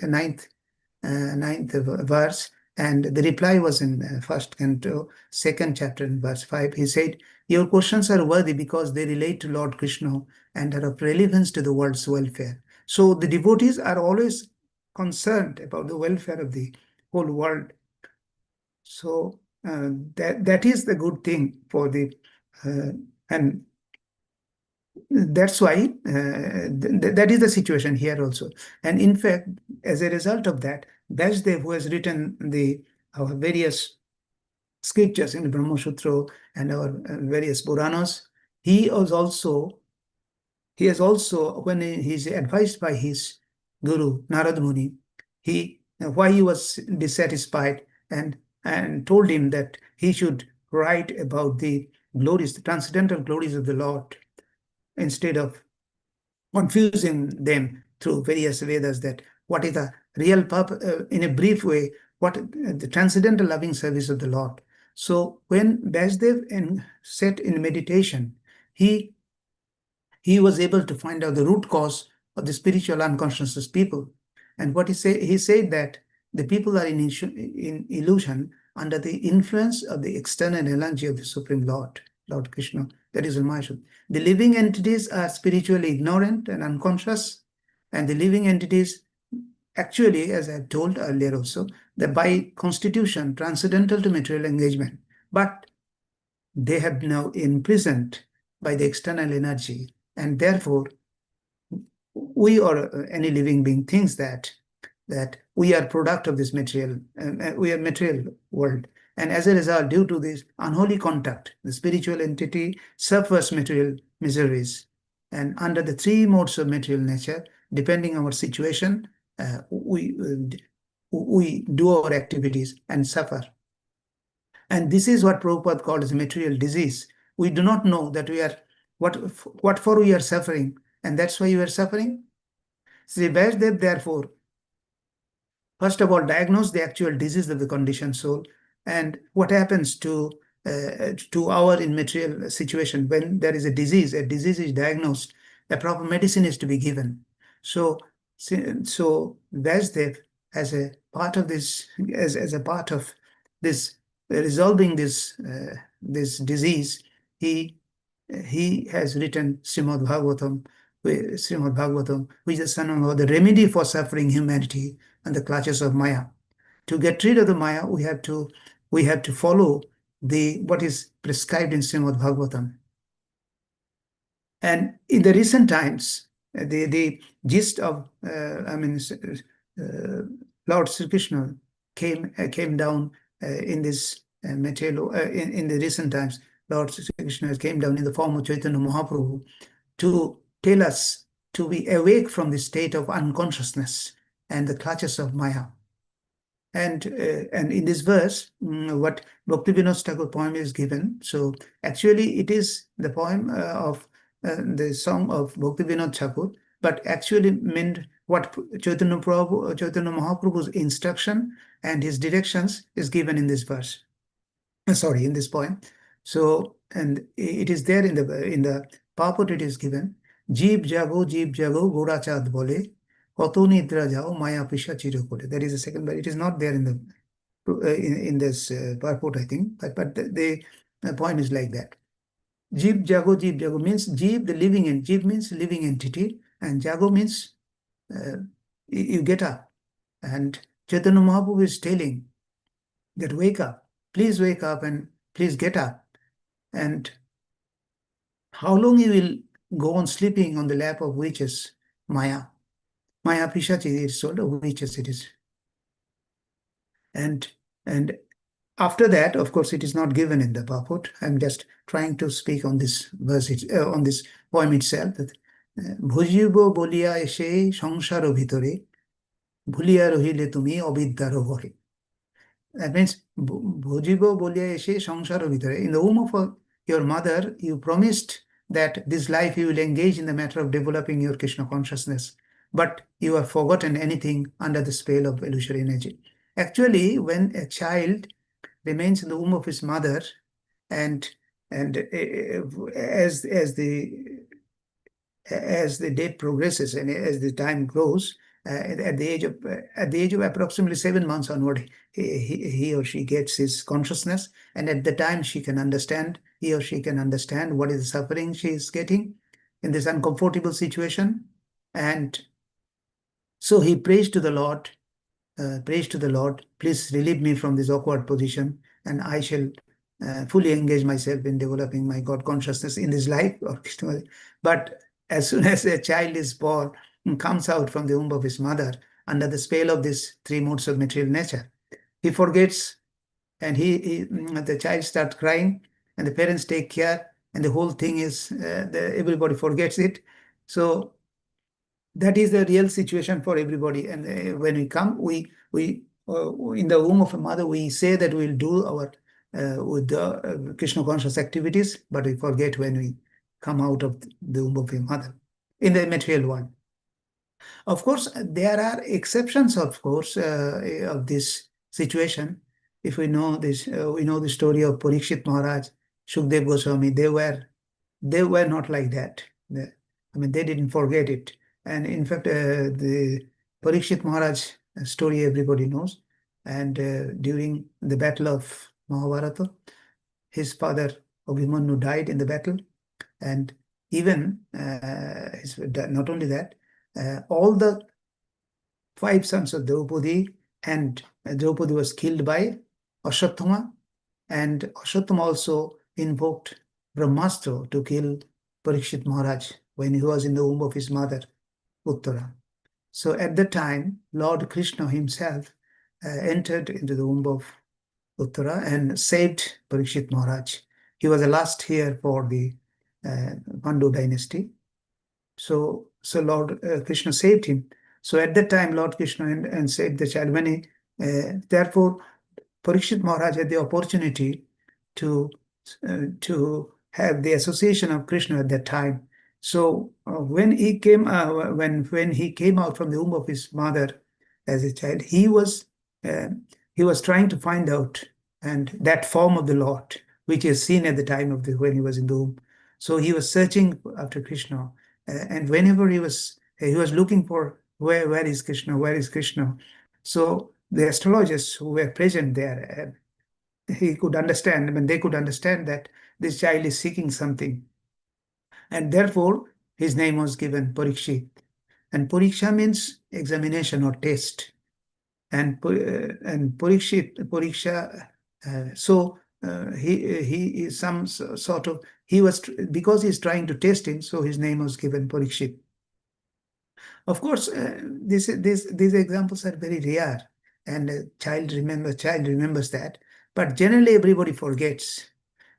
S1: verse. And the reply was in first canto, second chapter, in verse 5. He said, your questions are worthy because they relate to Lord Krishna and are of relevance to the world's welfare. So the devotees are always concerned about the welfare of the whole world. So that is the good thing for the and that's why that is the situation here also. And in fact, as a result of that, Vyasdev, who has written our various scriptures in the Brahma Sutra and our various Puranas, he has also, when he's advised by his Guru, Narad Muni, why he was dissatisfied and told him that he should write about the glories, the transcendental glories of the Lord, instead of confusing them through various Vedas, that what is the real purpose, in a brief way, what the transcendental loving service of the Lord. So when Vyasdev sat in meditation, he was able to find out the root cause of the spiritual unconsciousness people. And what he said that the people are in illusion under the influence of the external energy of the Supreme Lord, Lord Krishna. That is Almighty. The living entities are spiritually ignorant and unconscious, and the living entities actually, as I've told earlier also, that by constitution transcendental to material engagement, but they have now imprisoned by the external energy, and therefore we or any living being thinks that we are product of this material, we are material world. And as a result, due to this unholy contact, the spiritual entity suffers material miseries. And under the three modes of material nature, depending on our situation, we do our activities and suffer. And this is what Prabhupada called as material disease. We do not know that we are, what for we are suffering, and that's why you are suffering. Sri Vyasdev, therefore, first of all, diagnose the actual disease of the conditioned soul, and what happens to our in material situation when there is a disease is diagnosed, a proper medicine is to be given. So Vyasdev, as a part of this, as a part of this resolving this disease, he has written Srimad Bhagavatam, which is the remedy for suffering humanity and the clutches of Maya. To get rid of the Maya, we have to follow what is prescribed in Srimad Bhagavatam. And in the recent times, the gist of, Lord Sri Krishna came down in this material, in the recent times. Lord Sri Krishna came down in the form of Chaitanya Mahaprabhu to tell us to be awake from the state of unconsciousness and the clutches of Maya. And in this verse, what Bhaktivinoda Thakur poem is given. So actually, it is the poem of the song of Bhaktivinoda Thakur, but actually meant what Chaitanya Mahaprabhu's instruction and his directions is given in this verse. Sorry, in this poem. So, and it is there in the purport. It is given. Jeev jago goda chad bole. Koto nidra jao maya pisha chiro kore. That is the second, but it is not there in the in this purport, I think. But the point is like that. Jeev jago means jeev, the living, and jeev means living entity, and jago means you get up. And Chaitanya Mahaprabhu is telling that wake up, please wake up and please get up. And how long you will go on sleeping on the lap of witches, Maya? Maya Pishachi is sort of witches it is. And after that, of course, it is not given in the purport. I'm just trying to speak on this verse, on this poem itself. Bhujibo bolia eshe সংসার ভিতরে ভুলিয়া রহিলে তুমি অবিদ্যার ঘরে. That means bhujibo bolia eshe সংসার ভিতরে. In the womb of your mother, you promised that this life you will engage in the matter of developing your Krishna consciousness, but you have forgotten anything under the spell of illusory energy. Actually, when a child remains in the womb of his mother, and as the day progresses and as the time grows, at the age of approximately 7 months onward, he or she gets his consciousness, and at the time he or she can understand what is the suffering she is getting in this uncomfortable situation. And so he prays to the Lord, please relieve me from this awkward position, and I shall fully engage myself in developing my God consciousness in this life. But as soon as a child is born, comes out from the womb of his mother under the spell of these 3 modes of material nature, he forgets, and the child starts crying, and the parents take care, and the whole thing is everybody forgets it. So that is the real situation for everybody. And when we come, we in the womb of a mother, we say that we'll do our with the Krishna conscious activities, but we forget when we come out of the womb of a mother in the material world. Of course, there are exceptions, of course, of this situation. If we know this, we know the story of Parikshit Maharaj, Shukdev Goswami. They were not like that. They didn't forget it. And in fact, the Parikshit Maharaj story everybody knows. And during the battle of Mahabharata, his father Abhimanyu died in the battle. And even not only that, all the 5 sons of Draupadi, and Draupadi was killed by Ashwatthama, and Ashwatthama also invoked Brahmastra to kill Parikshit Maharaj when he was in the womb of his mother, Uttara. So at the time, Lord Krishna himself entered into the womb of Uttara and saved Parikshit Maharaj. He was the last heir for the Pandu dynasty. So Lord Krishna saved him. So at that time, Lord Krishna and saved the child. Therefore, Parikshit Maharaj had the opportunity to have the association of Krishna at that time. So when he came when he came out from the womb of his mother as a child, he was trying to find out and that form of the Lord, which is seen at the time of when he was in the womb. So he was searching after Krishna, and whenever he was looking for where is Krishna, where is Krishna. So the astrologers who were present there, he could understand, they could understand that this child is seeking something. And therefore, his name was given Parikshit. And Pariksha means examination or test. And Pariksha, so he is some sort of, he was, because he's trying to test him, so his name was given Parikshit. Of course, these examples are very rare, and child remembers that. But generally, everybody forgets.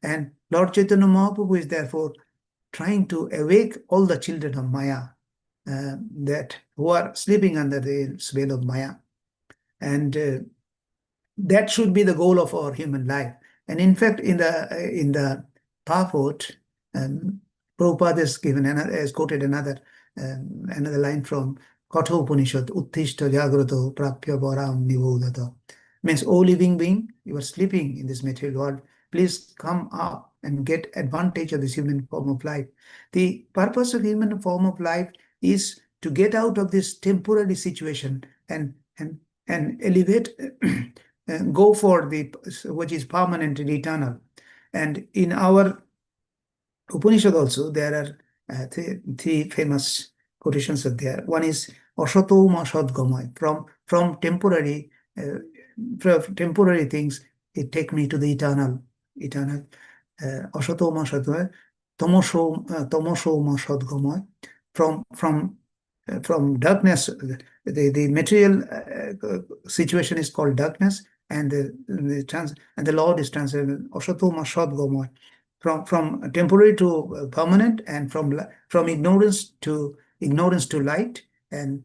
S1: And Lord Chaitanya Mahaprabhu is therefore trying to awake all the children of Maya that who are sleeping under the spell of Maya, and that should be the goal of our human life. And in fact, in the purport, Prabhupada has quoted another line from Katha Upanishad, Uttishta Jagrato Prapya Varam Nibodhata. Means, O living being, you are sleeping in this material world. Please come up and get advantage of this human form of life. The purpose of human form of life is to get out of this temporary situation and elevate, go for the which is permanent and eternal. And in our Upanishad also, there are three famous quotations are there. One is Ashato Masad from temporary things, it take me to the eternal. Ashato Masad Tamosho Masad Gamay, from darkness. The material situation is called darkness, and the Lord is translated Ashato Masad Gamay, from temporary to permanent, and from ignorance to light, and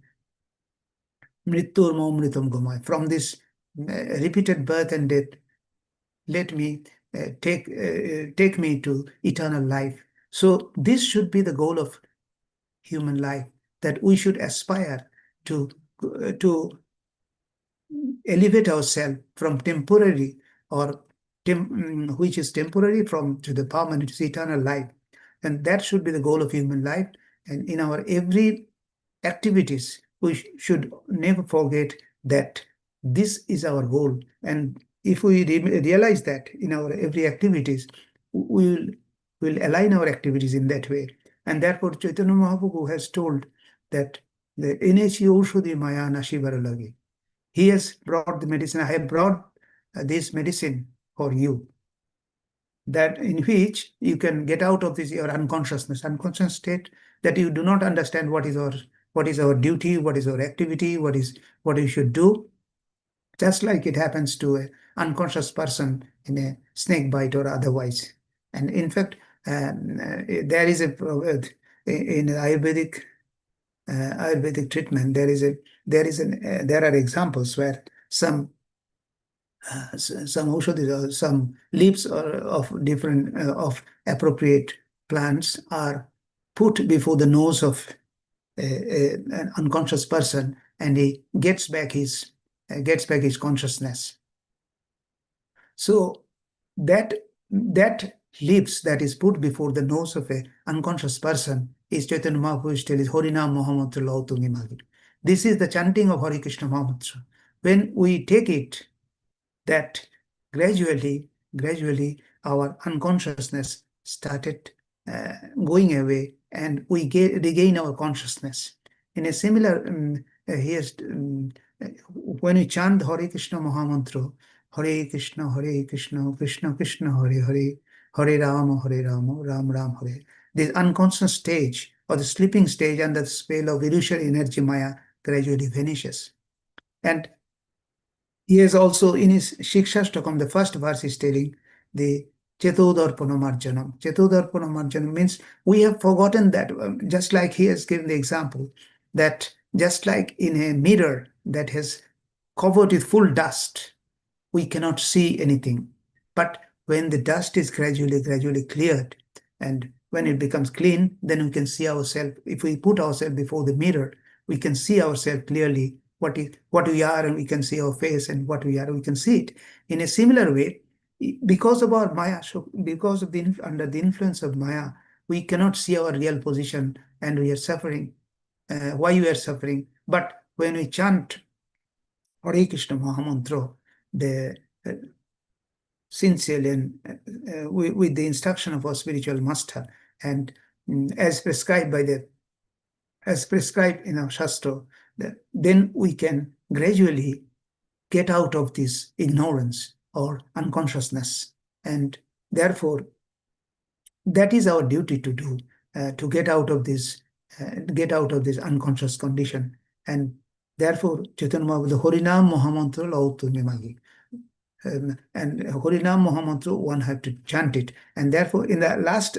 S1: Mrittur Momritam Gamay, from this repeated birth and death, let me take me to eternal life. So this should be the goal of human life, that we should aspire to elevate ourselves from temporary, or which is temporary, to the permanent, to eternal life. And that should be the goal of human life. And in our every activities, we should never forget that this is our goal. And if we realize that in our every activities, we will align our activities in that way. And therefore, Chaitanya Mahaprabhu has told that the Enechi Oshudhi Maya Nashivara Lagi. He has brought the medicine. I have brought this medicine for you, that in which you can get out of this your unconscious state, that you do not understand what is our duty, what is our activity, what you should do. Just like it happens to an unconscious person in a snake bite or otherwise. And in fact, there is in Ayurvedic treatment, there are examples where some aushadhis, some leaves of different of appropriate plants are put before the nose of an unconscious person, and he gets back his consciousness. So that leaves that is put before the nose of an unconscious person is Chaitanya Mahaprabhu's tell is Harinam Mahamantra Lautungi Magir. This is the chanting of Hare Krishna Mahamantra. When we take it, that gradually our unconsciousness started going away, and we regain our consciousness. In a similar, when we chant Hare Krishna Mahamantra, Hare Krishna, Krishna Krishna, Hare Hare, Hare Rama, Ram Ram, Hare. This unconscious stage, or the sleeping stage under the spell of illusory energy Maya, gradually vanishes. And he is also in his Shikshashtakam, the first verse is telling the Chetodarpanamarjanam. Chetodarpanamarjanam means we have forgotten that, just like he has given the example, that just like in a mirror that has covered with full dust, we cannot see anything. But when the dust is gradually cleared, and when it becomes clean, then we can see ourselves. If we put ourselves before the mirror, we can see ourselves clearly, what we are, and we can see our face, and what we are, we can see it. In a similar way, because of our Maya, because of under the influence of Maya, we cannot see our real position, and we are suffering. Why we are suffering? But when we chant Hare Krishna Mahamantra, the sincerely and with the instruction of our spiritual master, and as prescribed in our Shastra, then we can gradually get out of this ignorance or unconsciousness, And therefore, that is our duty to do, to get out of this unconscious condition. And therefore, Chaitanya Mahaprabhu, the Harinam Mahamantra Lautume Magi. And Harinam Mahamantra, one have to chant it. And therefore, in the last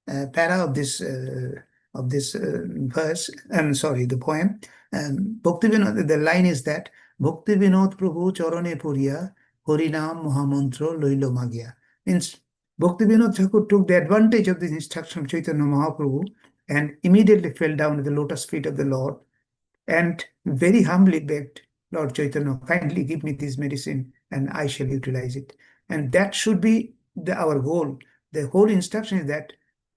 S1: para of this verse, the poem, Bhakti Vinod, the line is that Bhakti Vinod Prabhu Charane Puriya Harinam Mahamantra Loilo Magya. Means Bhakti Vinod Thakur took the advantage of this instruction of Chaitanya Mahaprabhu and immediately fell down at the lotus feet of the Lord and very humbly begged, Lord Chaitanya, kindly give me this medicine and I shall utilize it. And that should be our goal. The whole instruction is that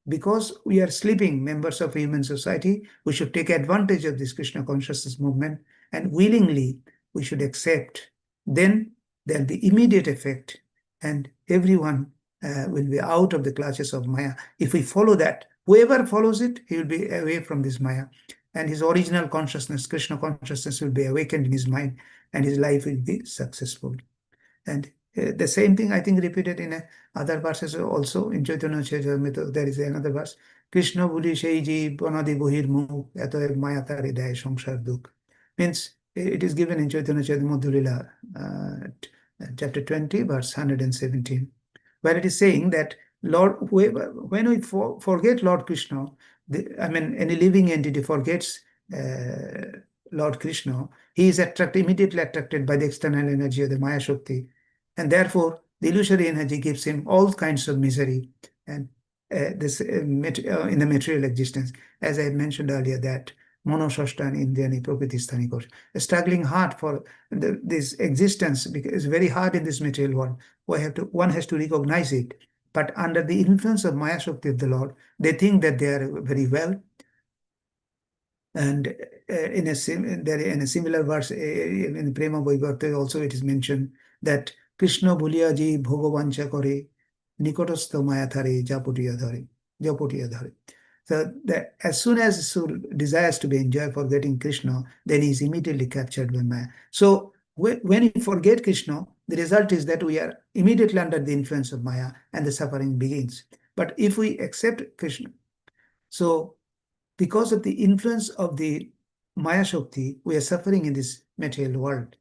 S1: because we are sleeping members of human society, we should take advantage of this Krishna consciousness movement and willingly we should accept. Then there will be immediate effect and everyone will be out of the clutches of Maya. If we follow that, whoever follows it, he will be away from this Maya. And his original consciousness, Krishna consciousness, will be awakened in his mind and his life will be successful. And the same thing, I think, repeated in other verses also. In Chaitanya Charitamrita, there is another verse. Krishna buli sheiji banadi bohir mukh atoy maya tare daye samsar dukh. Means it is given in Chaitanya Charitamrita, chapter 20, verse 117, where it is saying that Lord, when we forget Lord Krishna, any living entity forgets Lord Krishna, he is immediately attracted by the external energy of the Maya Shakti. And therefore, the illusory energy gives him all kinds of misery and in the material existence. As I mentioned earlier, that Monoshashtan Indiani Prakriti Kosh, struggling hard for this existence because it's very hard in this material world. One has to recognize it. But under the influence of Maya Shakti of the Lord, they think that they are very well. And in a similar verse, in Prema Vaibharta also it is mentioned that Krishna Bhuliya ji Bhogovancha kore, Nikotastha Maya thare, Japutiya dhare. So that as soon as the soul desires to be enjoyed forgetting Krishna, then he is immediately captured by Maya. So when we forget Krishna, the result is that we are immediately under the influence of Maya and the suffering begins. But if we accept Krishna, so because of the influence of the Maya Shakti, we are suffering in this material world.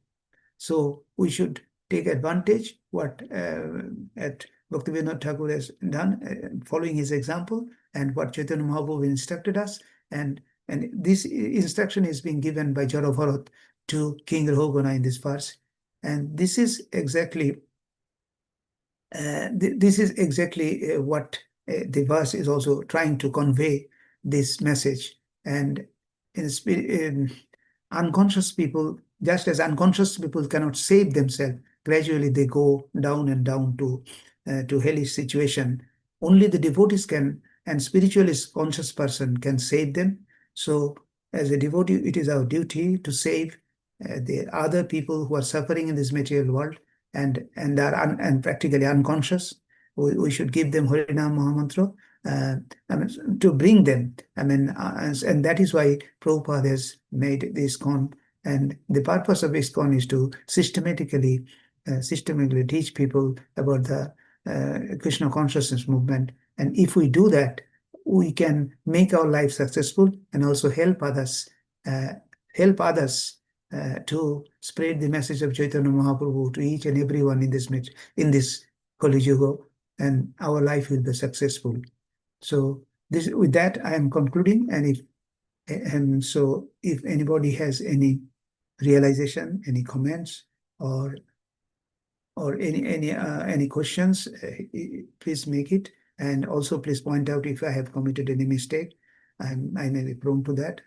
S1: So we should take advantage what at Bhaktivinoda Thakur has done, following his example and what Chaitanya Mahaprabhu instructed us. And this instruction is being given by Jara Bharat to King Rahugana in this verse. And this is exactly what the verse is also trying to convey, this message. And in unconscious people, just as unconscious people cannot save themselves, gradually they go down and down to hellish situation. Only the devotees can, and spiritually conscious person can save them. So as a devotee, it is our duty to save the other people who are suffering in this material world and are practically unconscious. We should give them Harinam Mahamantra to bring them. And that is why Prabhupada has made this ISKCON. And the purpose of ISKCON is to systematically teach people about the Krishna consciousness movement. And if we do that, we can make our life successful and also help others to spread the message of Chaitanya Mahaprabhu to each and everyone in this Kali Yuga, and our life will be successful. So with that, I am concluding. And so if anybody has any realization, any comments, or any questions, please make it. And also please point out if I have committed any mistake. I may be prone to that.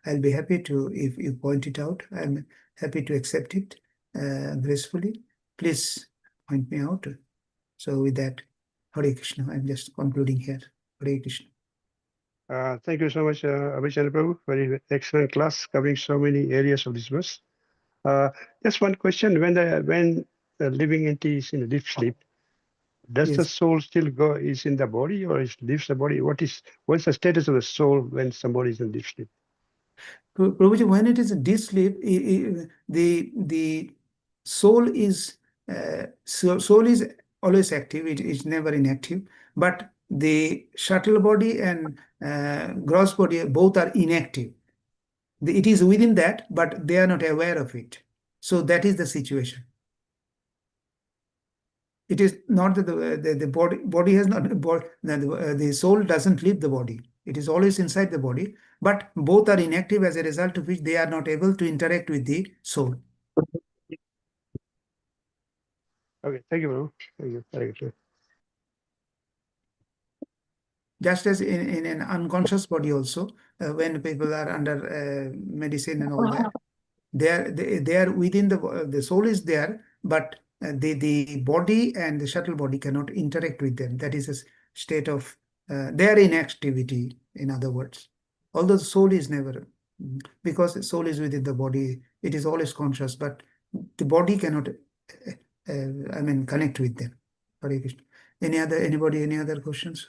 S1: I'll be happy to, if you point it out, I'm happy to accept it gracefully. Please point me out. So with that, Hare Krishna. I'm just concluding here. Hare Krishna.
S6: Thank you so much, Abhay Charan Prabhu. Very excellent class covering so many areas of this verse. Just one question: when the living entity is in a deep sleep, does the
S1: Yes.
S6: soul still is in the body, or leaves the body? What's the status of the soul when somebody is in deep sleep?
S1: Prabhuji, when it is in deep sleep, the soul is soul is always active, it is never inactive, but the subtle body and gross body both are inactive. It is within that, but they are not aware of it. So that is the situation. It is not that the body has not, the soul doesn't leave the body. It is always inside the body, but both are inactive, as a result of which they are not able to interact with the soul.
S6: Okay, thank you, Prabhu. Thank you. Very good.
S1: Just as in an unconscious body also, when people are under medicine and all that, they are within the soul is there, but the body and the subtle body cannot interact with them. That is a state of their inactivity, in other words. Although the soul is never, because the soul is within the body, it is always conscious, but the body cannot, connect with them. Hare Krishna. Anybody, any other questions?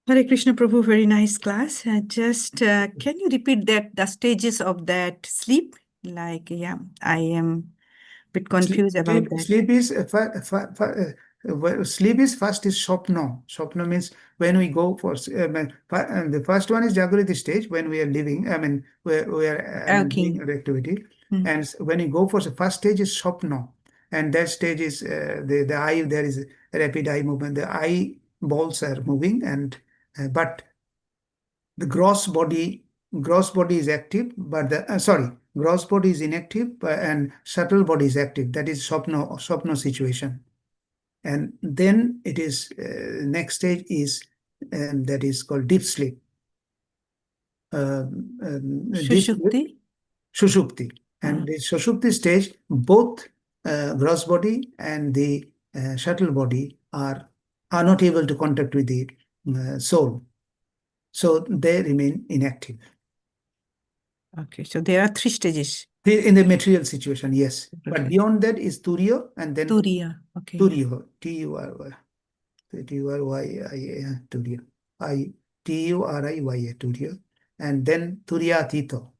S2: Hare Krishna Prabhu, very nice class. Can you repeat the stages of that sleep? Like, yeah, I am a bit confused about that.
S1: Sleep is sleep is first is swapno. Swapno means when we go for the first one is Jagriti stage, when we are living. We are doing our activity, and when you go for the first stage is swapno, and that stage is the eye. There is a rapid eye movement. The eye balls are moving, and but the gross body is active, but the gross body is inactive, and subtle body is active. That is swapno situation. And then it is next stage is that is called deep sleep.
S2: Sushupti.
S1: Sushupti. And the Sushupti stage, both gross body and the subtle body are not able to contact with the soul. So they remain inactive.
S2: Okay, so there are 3 stages.
S1: In the material situation, yes. But beyond that is Turiya, and then
S2: Turiya. Okay.
S1: Turiya. T-U-R-Y. T-U-R-Y-I-A. Turiya. T-U-R-I-Y-A. Turiya. And then Turiya Tito.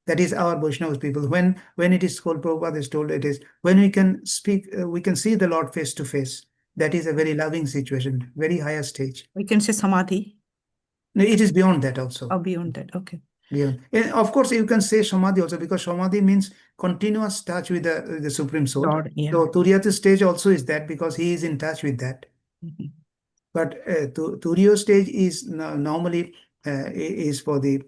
S1: That is our Vaishnava people. When it is called, Prabhupada is told, it is when we can speak, we can see the Lord face to face. That is a very loving situation, very higher stage.
S2: We can say Samadhi.
S1: No, it is beyond that also.
S2: Oh, beyond that, okay.
S1: Yeah, and of course you can say Samadhi also, because Samadhi means continuous touch with the Supreme Soul.
S2: Lord, yeah.
S1: So Turiyata stage also is that, because he is in touch with that. But Turiya stage is normally is for the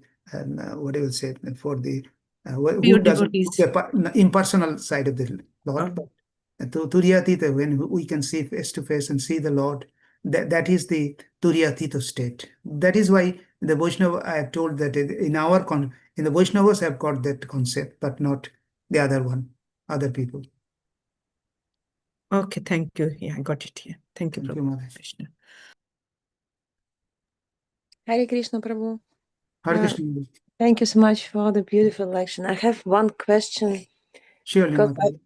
S1: what I will say, for the who doesn't, the impersonal side of the Lord. To Turiyatita, when we can see face to face and see the Lord, that is the Turiyatita state. That is why the Vaishnava, I have told that in the Vaishnavas have got that concept, but not the other one, other people.
S2: Okay, thank you. Yeah, I got it here. Thank you,
S1: Thank you,
S2: Prabhu.
S1: Mother.
S2: Krishna.
S5: Hare Krishna, Prabhu.
S1: Hare Krishna.
S5: Thank you so much for the beautiful lection. I have one question.
S1: Surely, Mother.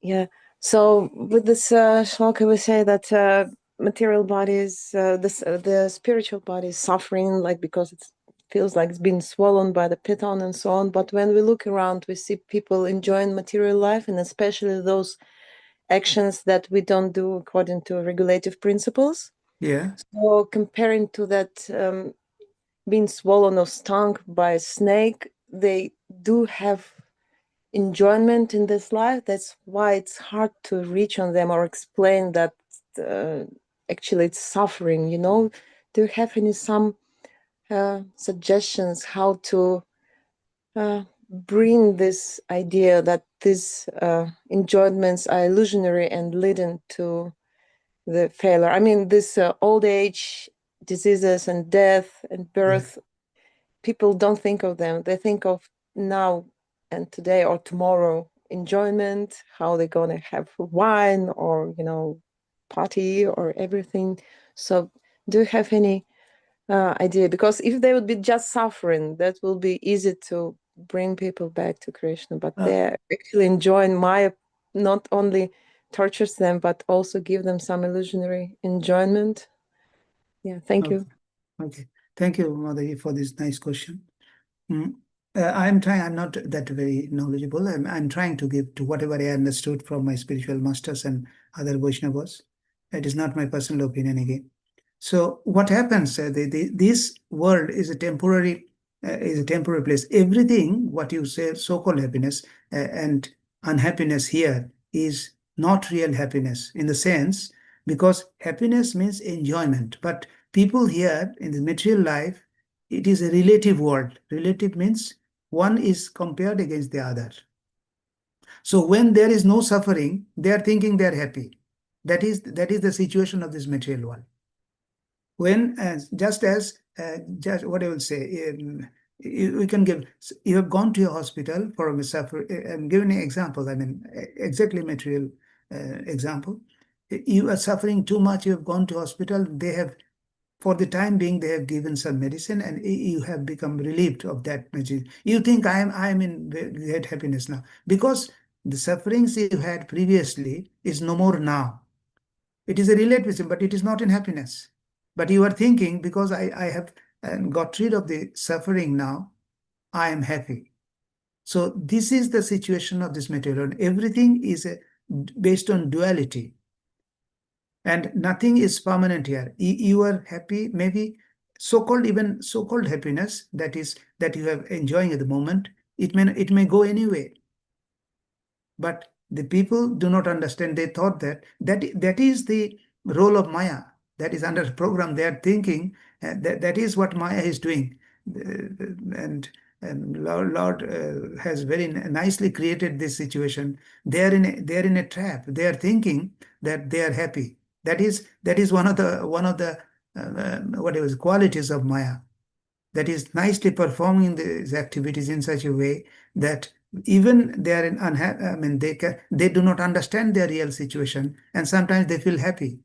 S5: Yeah. So with this shloka, we say that material bodies, the spiritual body is suffering, like because it feels like it's been swollen by the piton and so on. But when we look around, we see people enjoying material life, and especially those actions that we don't do according to regulative principles.
S1: Yeah.
S5: So comparing to that being swollen or stung by a snake, they do have enjoyment in this life. That's why it's hard to reach on them or explain that actually it's suffering, you know. Do you have some suggestions how to bring this idea that these enjoyments are illusionary and leading to the failure? I mean, this old age, diseases and death and birth, people don't think of them. They think of now and today or tomorrow enjoyment, how they're going to have wine or, you know, party or everything. So do you have any idea? Because if they would be just suffering, that will be easy to bring people back to Krishna. But they're actually enjoying Maya, not only tortures them, but also give them some illusionary enjoyment. Yeah, thank you.
S1: Okay. Thank you, Mother, for this nice question. I'm trying, I'm not that very knowledgeable. I'm trying to give to whatever I understood from my spiritual masters and other Vaishnavas. It is not my personal opinion again. So what happens? This world is a temporary place. Everything what you say, so-called happiness and unhappiness here is not real happiness in the sense because happiness means enjoyment. But people here in the material life, it is a relative world. Relative means one is compared against the other. So when there is no suffering, they are thinking they are happy. That is the situation of this material world. When just what I will say, we can give. You have gone to a hospital for a suffer. I'm giving an example. I mean, exactly material example. You are suffering too much. You have gone to hospital. They have, for the time being, they have given some medicine, and you have become relieved of that medicine. You think I am in great happiness now because the sufferings you had previously is no more now. It is a relativism, but it is not in happiness. But you are thinking, because I have got rid of the suffering now, I am happy. So this is the situation of this material. Everything is based on duality. And nothing is permanent here. You are happy, maybe even so-called happiness that you have enjoying at the moment, it may go anyway. But the people do not understand. They thought that is the role of Maya. That is under program. They are thinking that is what Maya is doing. And Lord has very nicely created this situation. They are in a trap. They are thinking that they are happy. That is one of the qualities of Maya. That is nicely performing these activities in such a way that even they are unhappy. I mean, they do not understand their real situation, and sometimes they feel happy.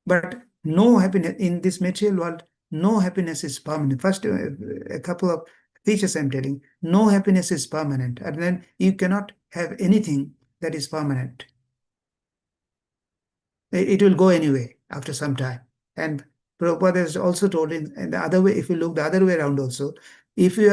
S1: But no happiness in this material world. No happiness is permanent. First, a couple of features I'm telling. No happiness is permanent, and then you cannot have anything that is permanent. It will go anyway after some time. And Prabhupada has also told in the other way, if you look the other way around also, if you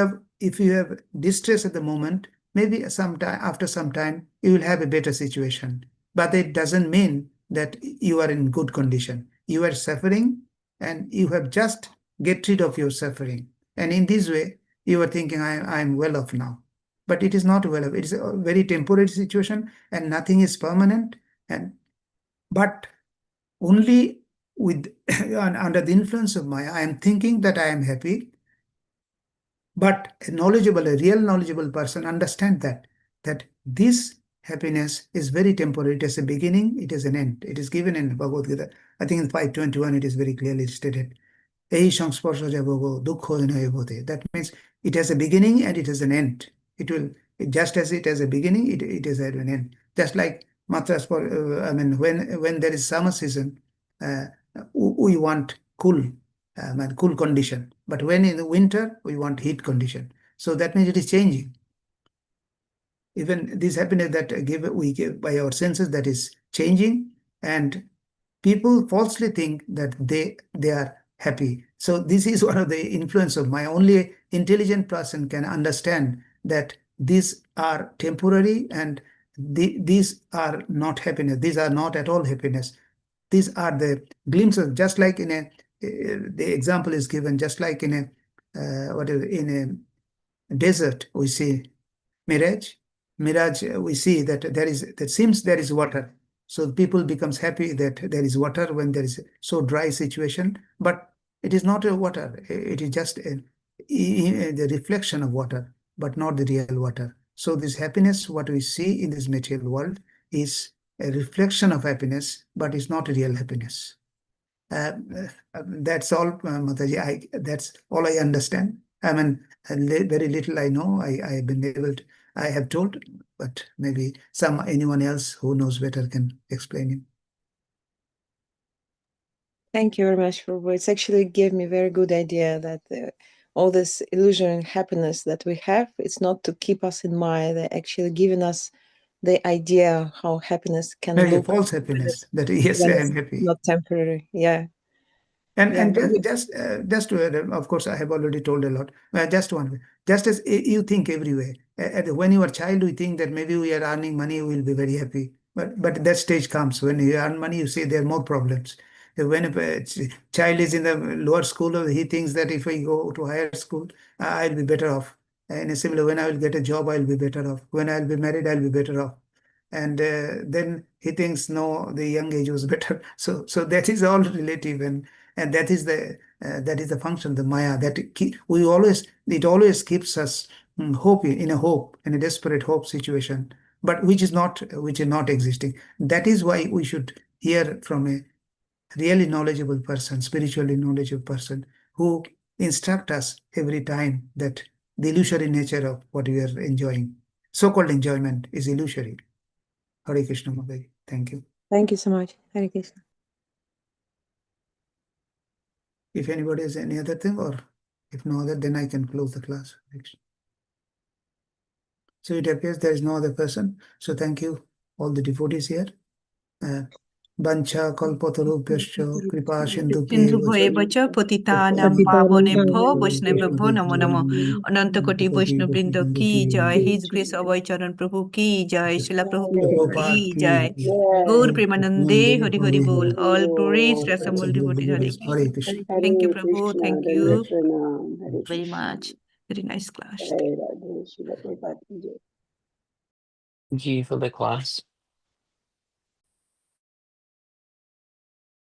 S1: have distress at the moment, maybe after some time, you will have a better situation. But it doesn't mean that you are in good condition. You are suffering and you have just get rid of your suffering. And in this way, you are thinking, I'm well off now. But it is not well off. It is a very temporary situation and nothing is permanent. But only with under the influence of Maya, I am thinking that I am happy. But a real knowledgeable person understands that this happiness is very temporary. It has a beginning, it has an end. It is given in Bhagavad Gita. I think in 521 it is very clearly stated. That means it has a beginning and it has an end. Just as it has a beginning, it has an end. Just like matras when there is summer season, we want cool condition. But when in the winter, we want heat condition. So that means it is changing. Even this happiness that we give by our senses, that is changing, and people falsely think that they are happy. So this is one of the influence of Maya. Only intelligent person can understand that these are temporary and these are not happiness. These are not at all happiness. These are the glimpses, just like the example is given, just like in a desert, we see mirage. We see that seems there is water. So people becomes happy that there is water when there is so dry situation, but it is not a water. It is just the reflection of water, but not the real water. So this happiness, what we see in this material world, is a reflection of happiness, but it's not a real happiness. That's all, Mataji. That's all I understand. I mean, very little I know. I have told, but maybe anyone else who knows better can explain it.
S5: Thank you very much, Prabhu. It's actually gave me a very good idea that all this illusion and happiness that we have, it's not to keep us in Maya. They're actually giving us the idea how happiness can
S1: Maybe
S5: look.
S1: false happiness. That yes, I am happy.
S5: Not temporary. Yeah.
S1: And
S5: Yeah.
S1: just of course, I have already told a lot. Just one, just as you think everywhere. When you are a child, we think that maybe we are earning money, we will be very happy. But that stage comes when you earn money, you see there are more problems. When a child is in the lower school, he thinks that if I go to higher school, I'll be better off. In a similar, when I will get a job, I'll be better off. When I'll be married, I'll be better off. And then he thinks, no, the young age was better. So that is all relative, and that is the function, the maya, that it always keeps us hope in a desperate hope situation, but which is not existing. That is why we should hear from a really knowledgeable person, spiritually knowledgeable person, who instruct us every time that the illusory nature of what we are enjoying, so-called enjoyment, is illusory. Hare Krishna, Mother. Thank you.
S5: Thank you so much. Hare Krishna.
S1: If anybody has any other thing, or if no other, then I can close the class. So it appears there is no other person. So thank you, all the devotees here. Bancha kalpatarubhyascha kripa
S2: Sindhubheva cha patitanam pavonebhyo Vaishnavabhyo namo namo. Anantakoti Vaishnavrinda ki jai. His Grace Abhay Charan Prabhu ki jai. Srila Prabhupada ki jai. Gaur Premanande Hari Hari Bol. All great Rasamul devotees. Hare Krishna. Thank you, Prabhu. Thank you very much. Very nice class.
S3: Hare Radhe, Srila Prabhupada ki jai.
S7: Thank you for the class.